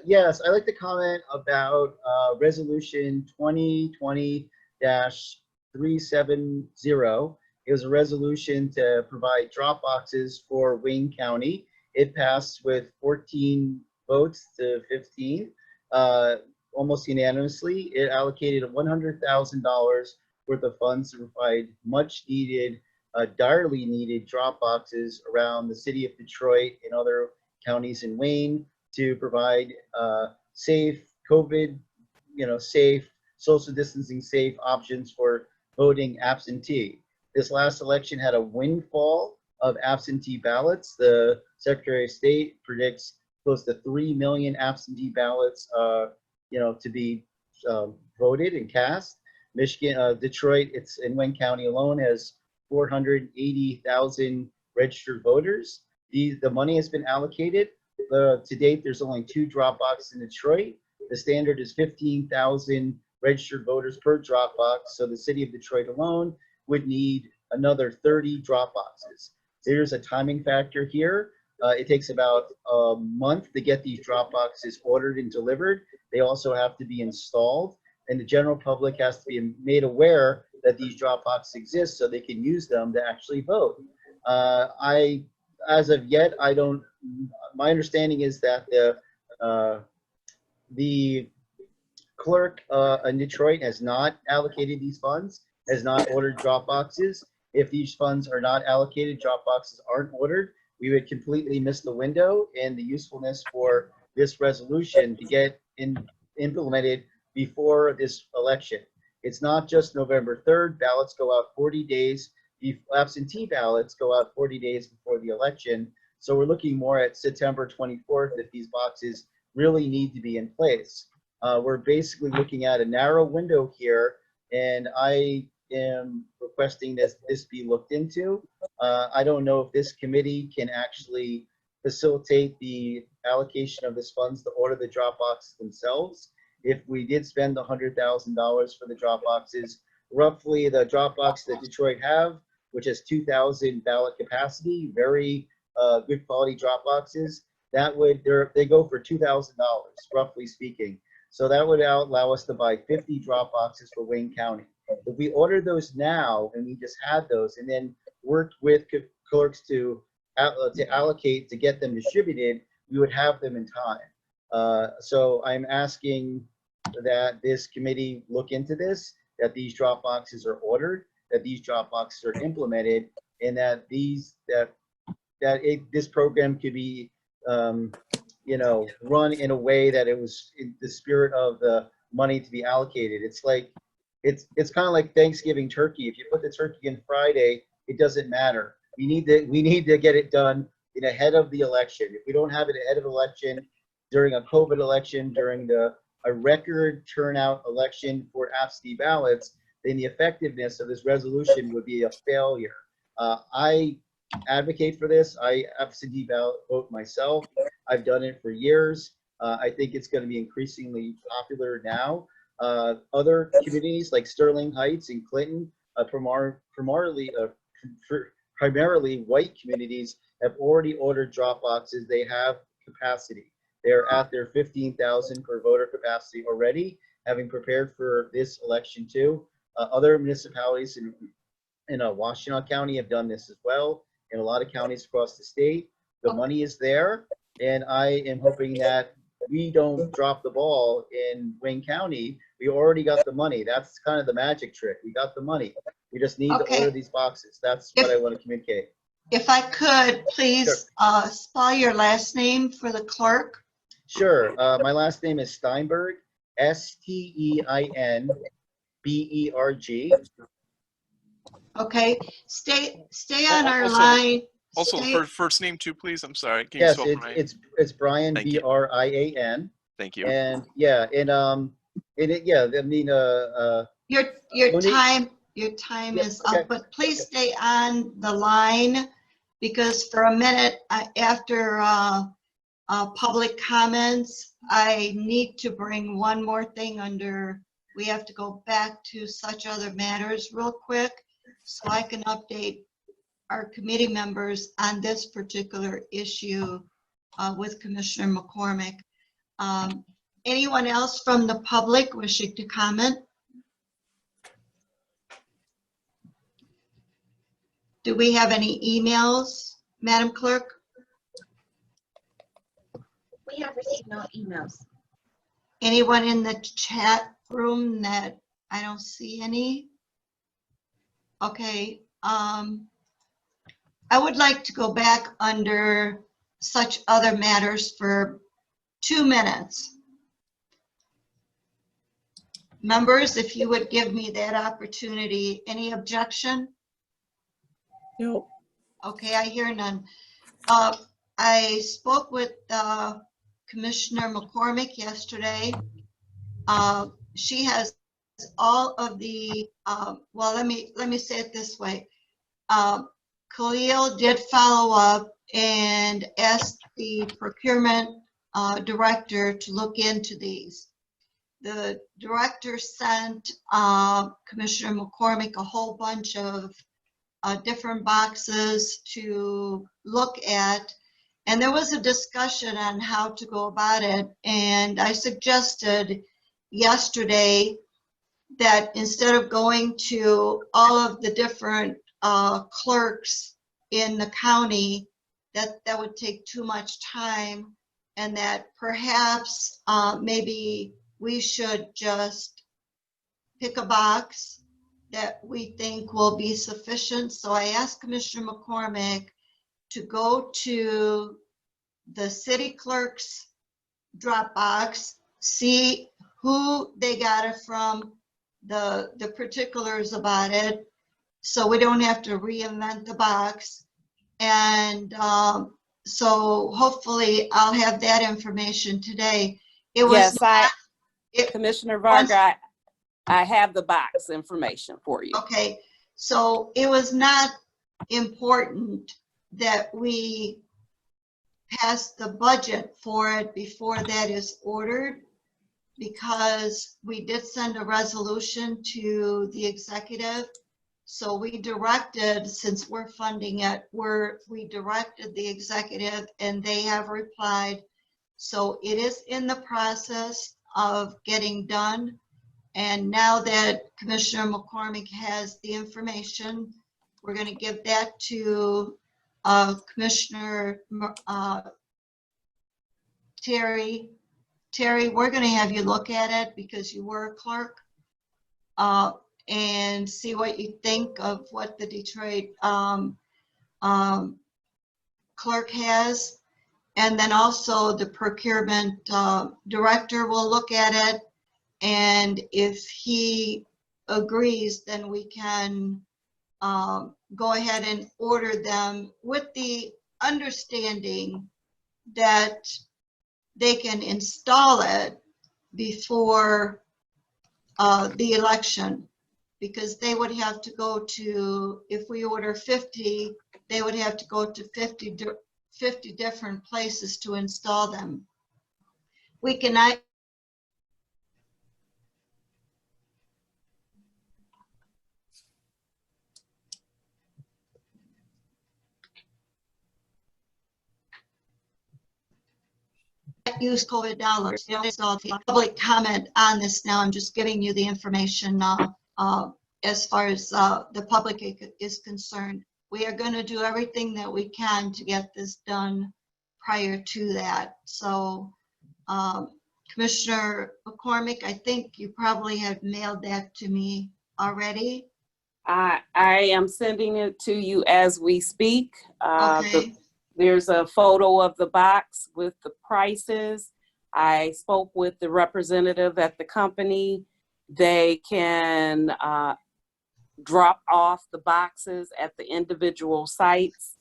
Speaker 21: Yes, I'd like to comment about Resolution 2020-370. It was a resolution to provide drop boxes for Wayne County. It passed with 14 votes to 15, almost unanimously. It allocated $100,000 worth of funds to provide much needed, direly needed drop boxes around the city of Detroit and other counties in Wayne to provide safe COVID, safe, social distancing safe options for voting absentee. This last election had a windfall of absentee ballots. The Secretary of State predicts close to 3 million absentee ballots, to be voted and cast. Michigan, Detroit, it's in Wayne County alone has 480,000 registered voters. The money has been allocated. To date, there's only 2 drop boxes in Detroit. The standard is 15,000 registered voters per drop box. So the city of Detroit alone would need another 30 drop boxes. There's a timing factor here. It takes about a month to get these drop boxes ordered and delivered. They also have to be installed, and the general public has to be made aware that these drop boxes exist so they can use them to actually vote. As of yet, my understanding is that the clerk in Detroit has not allocated these funds, has not ordered drop boxes. If these funds are not allocated, drop boxes aren't ordered, we would completely miss the window and the usefulness for this resolution to get implemented before this election. It's not just November 3rd. Ballots go out 40 days. Absentee ballots go out 40 days before the election. So we're looking more at September 24th if these boxes really need to be in place. We're basically looking at a narrow window here, and I am requesting that this be looked into. I don't know if this committee can actually facilitate the allocation of this funds to order the drop boxes themselves. If we did spend the $100,000 for the drop boxes, roughly the drop box that Detroit have, which has 2,000 ballot capacity, very good quality drop boxes, they go for $2,000, roughly speaking. So that would allow us to buy 50 drop boxes for Wayne County. If we ordered those now and we just had those and then worked with clerks to allocate to get them distributed, we would have them in time. So I'm asking that this committee look into this, that these drop boxes are ordered, that these drop boxes are implemented, and that this program could be run in a way that it was in the spirit of the money to be allocated. It's like it's kind of like Thanksgiving turkey. If you put the turkey in Friday, it doesn't matter. We need to get it done ahead of the election. If we don't have it ahead of the election, during a COVID election, during a record turnout election for absentee ballots, then the effectiveness of this resolution would be a failure. I advocate for this. I absentee ballot vote myself. I've done it for years. I think it's going to be increasingly popular now. Other communities like Sterling Heights and Clinton, primarily white communities, have already ordered drop boxes. They have capacity. They're at their 15,000 per voter capacity already, having prepared for this election too. Other municipalities in Washtenaw County have done this as well, in a lot of counties across the state. The money is there, and I am hoping that we don't drop the ball in Wayne County. We already got the money. That's kind of the magic trick. We got the money. We just need to order these boxes. That's what I want to communicate.
Speaker 1: If I could, please spell your last name for the clerk.
Speaker 21: Sure. My last name is Steinberg, Steinberg.
Speaker 1: Okay. Stay on our line.
Speaker 19: Also, first name too, please. I'm sorry. Can
Speaker 21: Yes,
Speaker 19: you spell Brian?
Speaker 21: it's Brian, Brian.
Speaker 19: Thank you.
Speaker 21: And yeah, I mean,
Speaker 1: your time is up, but please stay on the line, because for a minute after public comments. I need to bring one more thing under, we have to go back to such other matters real quick so I can update our committee members on this particular issue with Commissioner McCormick. Anyone else from the public wishing to comment? Do we have any emails, Madam Clerk?
Speaker 2: We have received no emails.
Speaker 1: Anyone in the chat room that I don't see any? Okay, I would like to go back under such other matters for 2 minutes. Members, if you would give me that opportunity, any objection?
Speaker 6: No.
Speaker 1: Okay, I hear none. I spoke with Commissioner McCormick yesterday. She has all of the, well, let me say it this way. Khalil did follow up and asked the procurement director to look into these. The director sent Commissioner McCormick a whole bunch of different boxes to look at, and there was a discussion on how to go about it. And I suggested yesterday that instead of going to all of the different clerks in the county, that would take too much time, and that perhaps maybe we should just pick a box that we think will be sufficient. So I asked Commissioner McCormick to go to the city clerk's Dropbox, see who they got it from, the particulars about it, so we don't have to reinvent the box. And so hopefully I'll have that information today. It was
Speaker 15: Yes, Commissioner Varga, I have the box information for you.
Speaker 1: Okay, so it was not important that we pass the budget for it before that is ordered, because we did send a resolution to the executive. So we directed, since we're funding it, we directed the executive and they have replied. So it is in the process of getting done. And now that Commissioner McCormick has the information, we're going to give that to Commissioner Terry. Terry, we're going to have you look at it because you were a clerk, and see what you think of what the Detroit clerk has. And then also the procurement director will look at it. And if he agrees, then we can go ahead and order them with the understanding that they can install it before the election, because they would have to go to, if we order 50, they would have to go to 50 different places to install them. We can use COVID dollars. You know, so the public comment on this now. I'm just giving you the information as far as the public is concerned. We are going to do everything that we can to get this done prior to that. So Commissioner McCormick, I think you probably have mailed that to me already.
Speaker 15: I am sending it to you as we speak.
Speaker 1: Okay.
Speaker 15: There's a photo of the box with the prices. I spoke with the representative at the company. They can drop off the boxes at the individual sites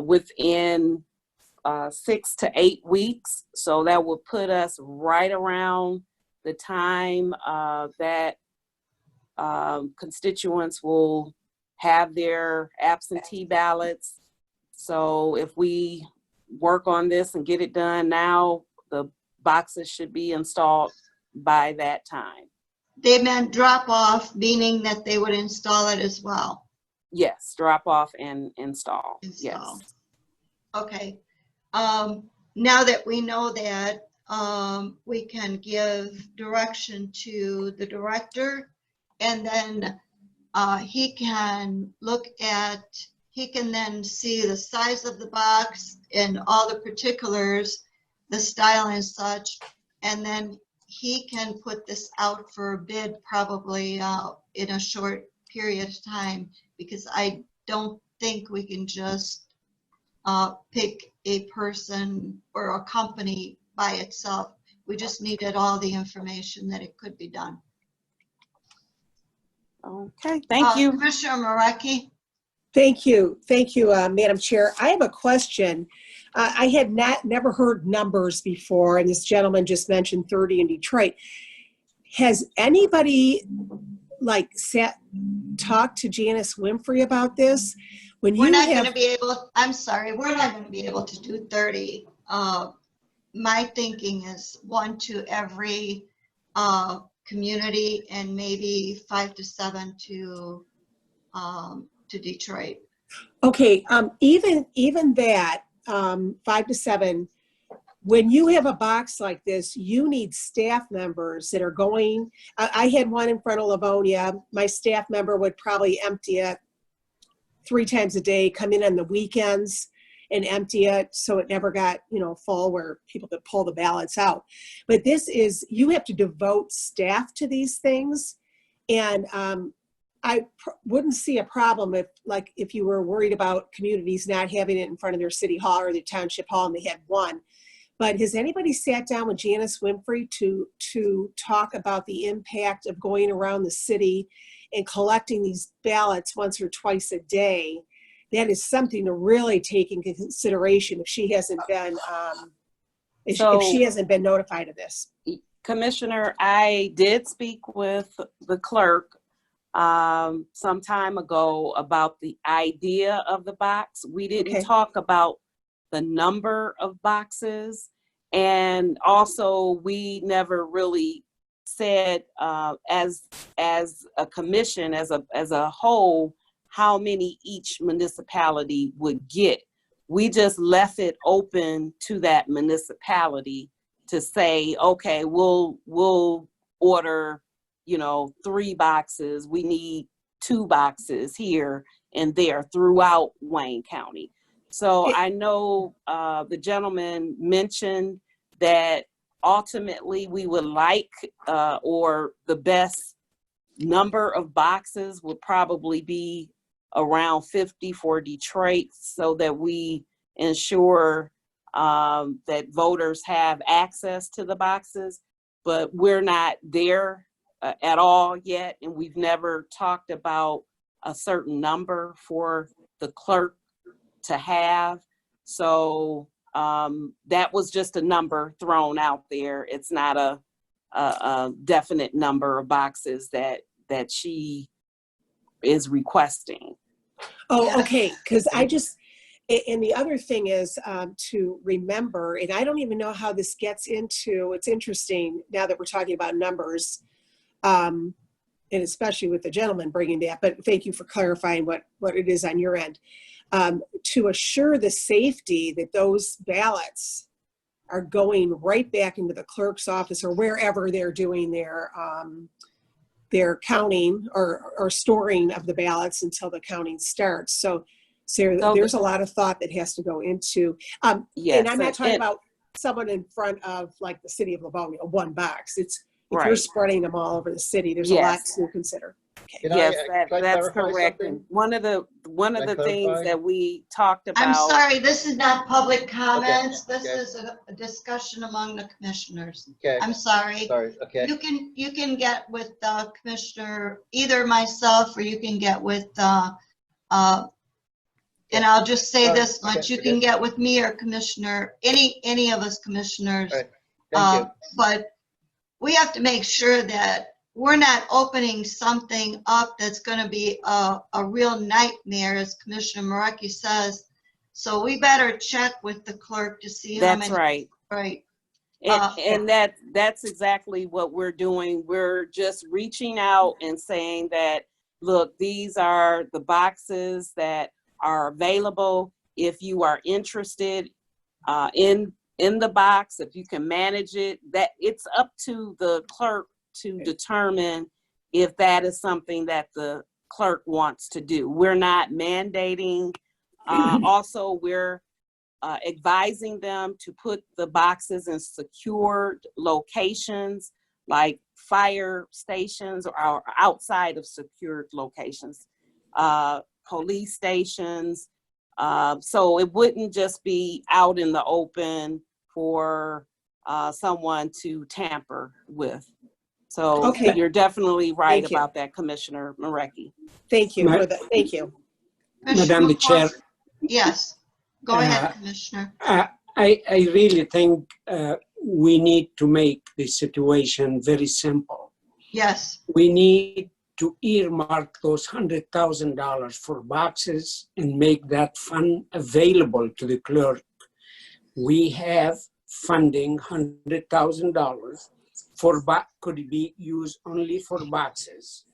Speaker 15: within 6 to 8 weeks. So that would put us right around the time that constituents will have their absentee ballots. So if we work on this and get it done now, the boxes should be installed by that time.
Speaker 1: They meant drop off, meaning that they would install it as well.
Speaker 15: Yes, drop off and install.
Speaker 1: Install.
Speaker 15: Yes.
Speaker 1: Okay. Now that we know that, we can give direction to the director, and then he can he can then see the size of the box and all the particulars, the style and such, and then he can put this out for a bid probably in a short period of time, because I don't think we can just pick a person or a company by itself. We just needed all the information that it could be done.
Speaker 15: Okay, thank you.
Speaker 1: Commissioner Maraki?
Speaker 6: Thank you, Madam Chair. I have a question. I had never heard numbers before, and this gentleman just mentioned 30 in Detroit. Has anybody talked to Janice Winfrey about this? When
Speaker 1: We're
Speaker 6: you
Speaker 1: not
Speaker 6: have,
Speaker 1: going to be able, I'm sorry, we're not going to be able to do 30. My thinking is 1 to every community, and maybe 5 to 7 to Detroit.
Speaker 6: okay, even that, 5 to 7, when you have a box like this, you need staff members that are going. I had one in front of Livonia. My staff member would probably empty it 3 times a day, come in on the weekends and empty it, so it never got, full where people could pull the ballots out. But this is, you have to devote staff to these things. And I wouldn't see a problem if you were worried about communities not having it in front of their city hall or their township hall and they had one. But has anybody sat down with Janice Winfrey to talk about the impact of going around the city and collecting these ballots once or twice a day? That is something to really take into consideration if she hasn't been if she hasn't been notified of this.
Speaker 15: Commissioner, I did speak with the clerk some time ago about the idea of the box. We didn't talk about the number of boxes, and also we never really said as a commission, as a whole, how many each municipality would get. We just left it open to that municipality to say, okay, we'll order 3 boxes. We need 2 boxes here and there throughout Wayne County. So I know the gentleman mentioned that ultimately we would like, or the best number of boxes would probably be around 50 for Detroit, so that we ensure that voters have access to the boxes. But we're not there at all yet, and we've never talked about a certain number for the clerk to have. So that was just a number thrown out there. It's not a definite number of boxes that she is requesting.
Speaker 6: Oh, okay, because and the other thing is to remember, and I don't even know how this gets into, it's interesting now that we're talking about numbers, and especially with the gentleman bringing that, but thank you for clarifying what it is on your end. To assure the safety that those ballots are going right back into the clerk's office or wherever they're doing their counting or storing of the ballots until the counting starts. So there's a lot of thought that has to go into,
Speaker 15: yes,
Speaker 6: and I'm not talking about someone in front of like the city of Livonia, 1 box. It's if you're
Speaker 15: Right.
Speaker 6: spreading them all over the city, there's a lot to consider. Okay.
Speaker 15: Yes,
Speaker 21: Can I
Speaker 15: that's
Speaker 21: clarify
Speaker 15: correct.
Speaker 21: something?
Speaker 15: One of the things
Speaker 21: clarify?
Speaker 15: that we talked about.
Speaker 1: I'm sorry, this is not public comments. This
Speaker 21: okay.
Speaker 1: is a discussion among the commissioners.
Speaker 21: Okay.
Speaker 1: I'm sorry.
Speaker 21: Sorry, okay.
Speaker 1: You can get with Commissioner, either myself or you can get with, and I'll just say this much, you can get with me or Commissioner, any of us commissioners.
Speaker 21: All right. Thank you.
Speaker 1: But we have to make sure that we're not opening something up that's going to be a real nightmare, as Commissioner Maraki says. So we better check with the clerk to see how
Speaker 15: That's
Speaker 1: many.
Speaker 15: right.
Speaker 1: Right.
Speaker 15: And that's exactly what we're doing. We're just reaching out and saying that, look, these are the boxes that are available. If you are interested in the box, if you can manage it, that it's up to the clerk to determine if that is something that the clerk wants to do. We're not mandating. Also, we're advising them to put the boxes in secured locations like fire stations or outside of secured locations, police stations. So it wouldn't just be out in the open for someone to tamper with. So
Speaker 6: Okay.
Speaker 15: you're definitely right
Speaker 6: Thank you.
Speaker 15: about that, Commissioner Marecki.
Speaker 6: Thank you for that. Thank you.
Speaker 18: Madam the Chair.
Speaker 1: Yes. Go ahead, Commissioner.
Speaker 18: I really think we need to make the situation very simple.
Speaker 1: Yes.
Speaker 18: We need to earmark those $100,000 for boxes and make that fund available to the clerk. We have funding $100,000 for could be used only for boxes.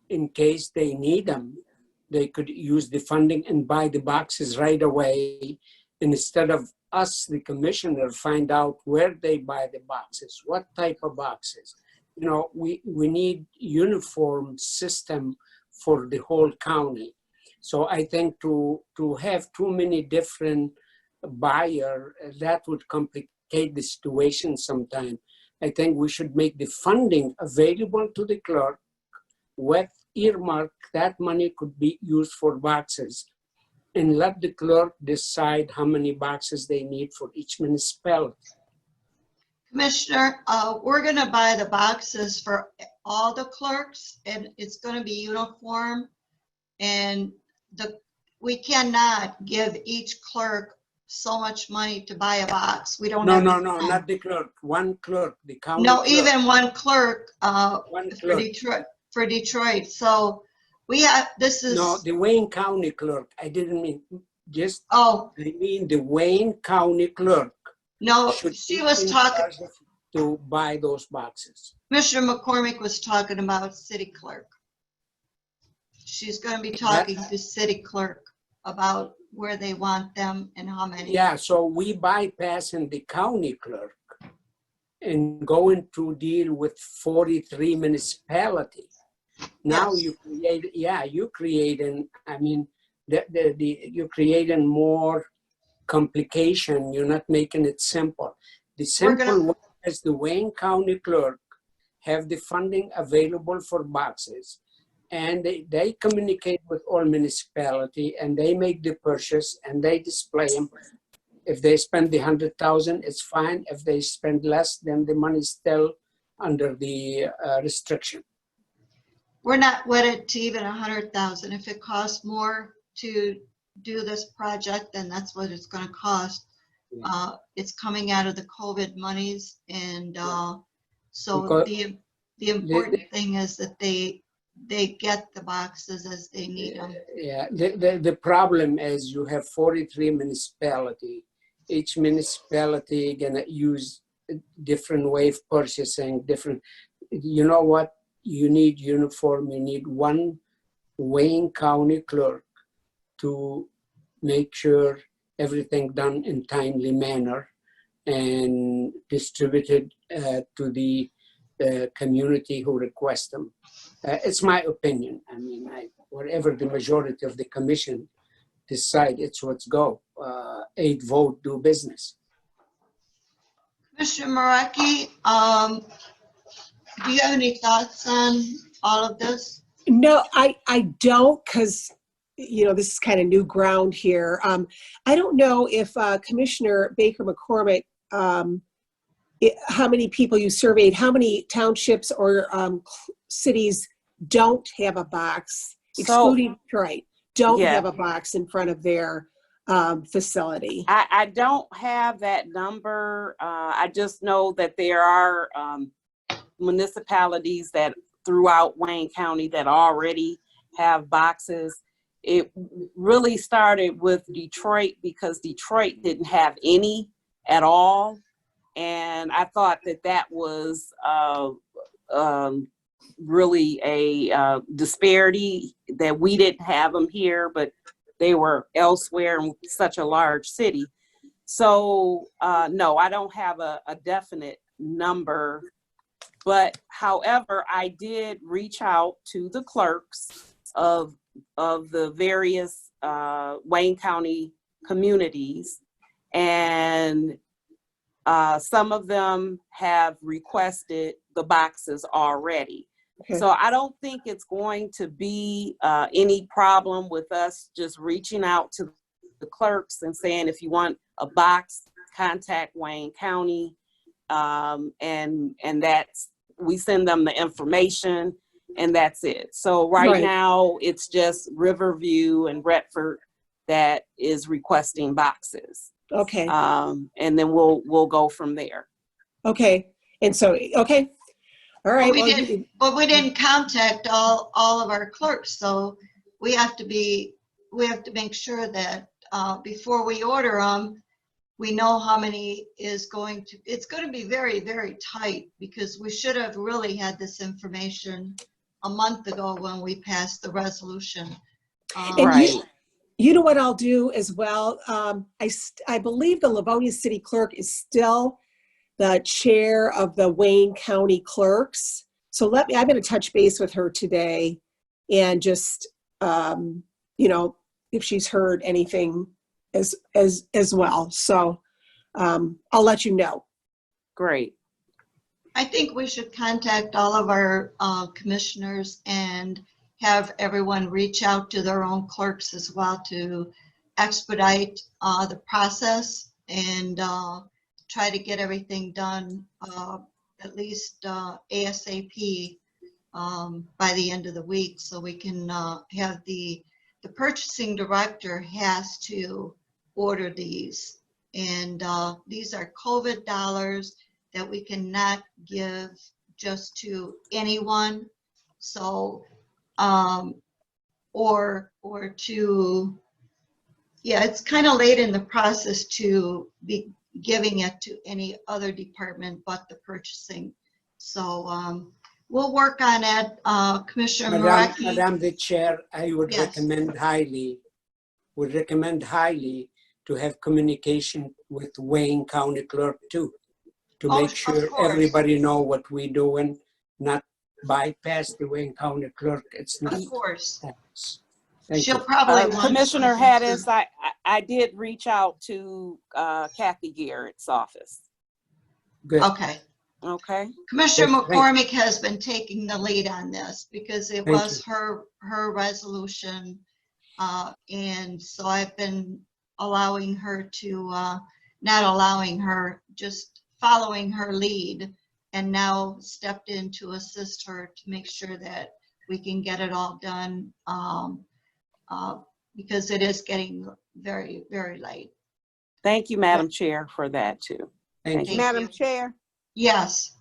Speaker 18: In case they need them, they could use the funding and buy the boxes right away. Instead of us, the commissioner, find out where they buy the boxes, what type of boxes. You know, we need uniform system for the whole county. So I think to have too many different buyer, that would complicate the situation sometime. I think we should make the funding available to the clerk with earmark that money could be used for boxes, and let the clerk decide how many boxes they need for each municipality.
Speaker 1: Commissioner, we're going to buy the boxes for all the clerks, and it's going to be uniform. And we cannot give each clerk so much money to buy a box. We don't have
Speaker 18: No,
Speaker 1: the time.
Speaker 18: not the clerk. One clerk, the county
Speaker 1: No,
Speaker 18: clerk.
Speaker 1: even one clerk,
Speaker 18: One clerk.
Speaker 1: for Detroit. So we have, this is.
Speaker 18: No, the Wayne County clerk. I didn't mean just.
Speaker 1: Oh.
Speaker 18: I mean the Wayne County clerk.
Speaker 1: No, she was talking.
Speaker 18: To buy those boxes.
Speaker 1: Commissioner McCormick was talking about city clerk. She's going to be talking to city clerk about where they want them and how many.
Speaker 18: Yeah, so we bypassing the county clerk and going to deal with 43 municipalities. Now
Speaker 1: Yes.
Speaker 18: you're creating, I mean, you're creating more complication. You're not making it simple. The simple one is the Wayne County clerk have the funding available for boxes, and they communicate with all municipality, and they make the purchase and they display them. If they spend the 100,000, it's fine. If they spend less, then the money's still under the restriction.
Speaker 1: We're not wedded to even 100,000. If it costs more to do this project, then that's what it's going to cost. It's coming out of the COVID monies, and so
Speaker 18: Because
Speaker 1: the important thing is that they get the boxes as they need them.
Speaker 18: Yeah, the problem is you have 43 municipalities. Each municipality gonna use a different way of purchasing, different. You know what? You need uniform. You need one Wayne County clerk to make sure everything done in timely manner and distributed to the community who request them. It's my opinion. I mean, whatever the majority of the commission decide, it's what's go. 8 vote, do business.
Speaker 1: Commissioner Marecki, do you have any thoughts on all of this?
Speaker 6: No, I don't, because this is kind of new ground here. I don't know if Commissioner Baker McCormick, how many people you surveyed, how many townships or cities don't have a box, excluding Detroit, don't have a box in front of their facility.
Speaker 15: I don't have that number. I just know that there are municipalities that throughout Wayne County that already have boxes. it really started with Detroit because Detroit didn't have any at all. And I thought that that was really a disparity that we didn't have them here, but they were elsewhere in such a large city. So no, I don't have a definite number, but however, I did reach out to the clerks of the various Wayne County communities, and some of them have requested the boxes already.
Speaker 6: Okay.
Speaker 15: So I don't think it's going to be any problem with us just reaching out to the clerks and saying, if you want a box, contact Wayne County. And that's, we send them the information and that's it. So right now it's just Riverview and Redford that is requesting boxes.
Speaker 6: Okay.
Speaker 15: And then we'll go from there.
Speaker 6: Okay. And so, okay. All right.
Speaker 1: But we didn't contact all of our clerks, so we have to make sure that before we order them, we know how many is going to, it's going to be very, very tight, because we should have really had this information a month ago when we passed the resolution.
Speaker 6: And you know what I'll do as well? I believe the Livonia City Clerk is still the chair of the Wayne County Clerks. So I'm going to touch base with her today and just, you know, if she's heard anything as well. So I'll let you know.
Speaker 15: Great.
Speaker 1: I think we should contact all of our commissioners and have everyone reach out to their own clerks as well to expedite the process and try to get everything done at least ASAP by the end of the week, so we can have the purchasing director has to order these. And these are COVID dollars that we cannot give just to anyone. So, or to, yeah, it's kind of late in the process to be giving it to any other department but the purchasing. So we'll work on it. Commissioner Maraki.
Speaker 18: Madam the Chair, I would
Speaker 1: Yes.
Speaker 18: recommend highly to have communication with Wayne County Clerk too, to
Speaker 1: Oh,
Speaker 18: make
Speaker 1: of
Speaker 18: sure
Speaker 1: course.
Speaker 18: everybody know what we doing, not bypass the Wayne County Clerk. It's not.
Speaker 1: Of course.
Speaker 18: Thank
Speaker 1: She'll
Speaker 18: you.
Speaker 1: probably want
Speaker 15: Commissioner
Speaker 1: something
Speaker 15: Haddis,
Speaker 1: too.
Speaker 15: I did reach out to Kathy Garrett's office.
Speaker 18: Good.
Speaker 1: Okay.
Speaker 15: Okay.
Speaker 1: Commissioner
Speaker 18: Yes, thank
Speaker 1: McCormick has been taking the lead on this because it
Speaker 18: Thank
Speaker 1: was her resolution. And so I've been allowing her to, not allowing her, just following her lead, and now stepped in to assist her to make sure that we can get it all done, because it is getting very, very late.
Speaker 15: Thank you, Madam Chair, for that too.
Speaker 18: Thank you.
Speaker 3: Madam Chair?
Speaker 1: Yes.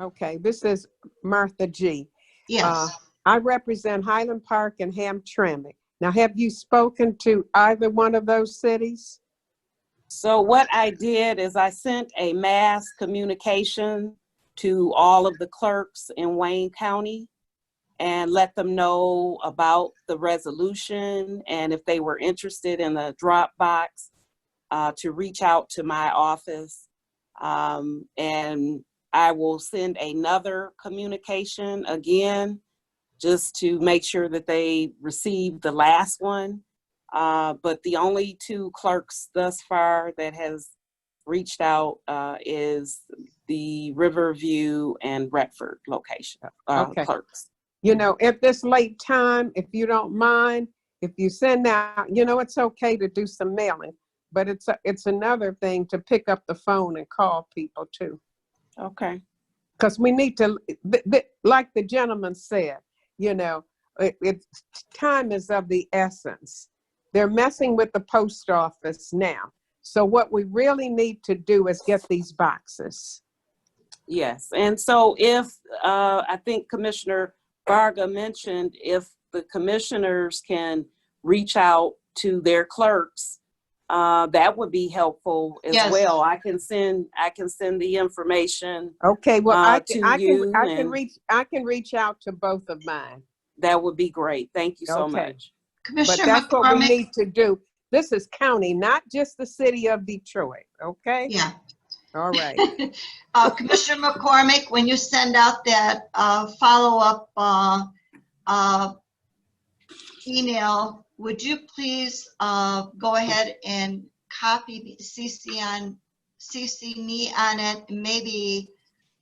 Speaker 3: Okay, this is Martha G.
Speaker 1: Yes.
Speaker 3: I represent Highland Park and Hamtramck. Now, have you spoken to either one of those cities?
Speaker 15: So what I did is I sent a mass communication to all of the clerks in Wayne County and let them know about the resolution, and if they were interested in the drop box, to reach out to my office. And I will send another communication again, just to make sure that they receive the last one. But the only two clerks thus far that has reached out is the Riverview and Redford location clerks.
Speaker 3: You know, at this late time, if you don't mind, if you send out, you know, it's okay to do some mailing, but it's another thing to pick up the phone and call people too.
Speaker 15: Okay.
Speaker 3: Because we need to, like the gentleman said, you know, time is of the essence. They're messing with the post office now. So what we really need to do is get these boxes.
Speaker 15: Yes, and so if, I think Commissioner Varga mentioned, if the commissioners can reach out to their clerks, that would be helpful as
Speaker 1: Yes.
Speaker 15: well. I can send the information.
Speaker 3: Okay, well, I
Speaker 15: to
Speaker 3: can
Speaker 15: you,
Speaker 3: I can reach out to both of mine.
Speaker 15: That would be great. Thank you so
Speaker 3: Okay.
Speaker 15: much.
Speaker 3: But
Speaker 1: Commissioner
Speaker 3: that's what we
Speaker 1: McCormick.
Speaker 3: need to do. This is county, not just the city of Detroit, okay?
Speaker 1: Yeah.
Speaker 3: All right.
Speaker 1: Commissioner McCormick, when you send out that follow-up email, would you please go ahead and copy CC me on it, and maybe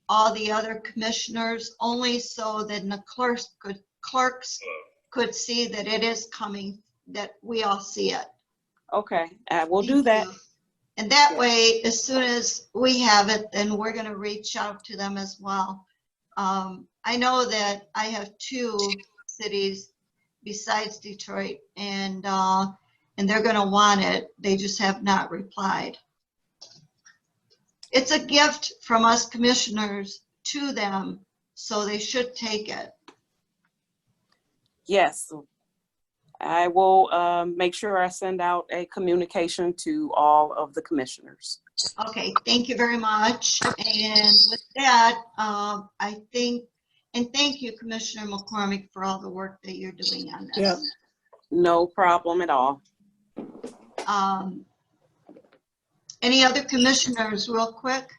Speaker 1: all the other commissioners, only so that the clerks could see that it is coming, that we all see it.
Speaker 15: Okay, we'll do that.
Speaker 1: And that way, as soon as we have it, then we're going to reach out to them as well. I know that I have 2 cities besides Detroit, and they're going to want it. They just have not replied. It's a gift from us commissioners to them, so they should take it.
Speaker 15: Yes, I will make sure I send out a communication to all of the commissioners.
Speaker 1: Okay, thank you very much. And with that, I think, and thank you, Commissioner McCormick, for all the work that you're doing on this.
Speaker 6: Yeah.
Speaker 15: No problem at all.
Speaker 1: Any other commissioners, real quick?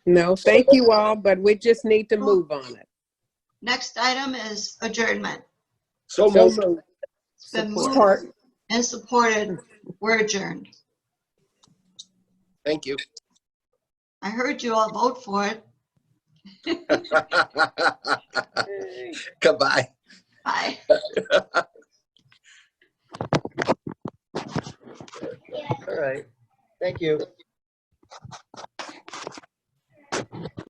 Speaker 3: No, thank you all, but we just need to move on it.
Speaker 1: Next item is adjournment.
Speaker 4: So moved.
Speaker 1: It's been
Speaker 6: Support.
Speaker 1: moved and supported. We're adjourned.
Speaker 4: Thank you.
Speaker 1: I heard you all vote for it.
Speaker 4: Goodbye.
Speaker 1: Bye.
Speaker 21: All right. Thank you.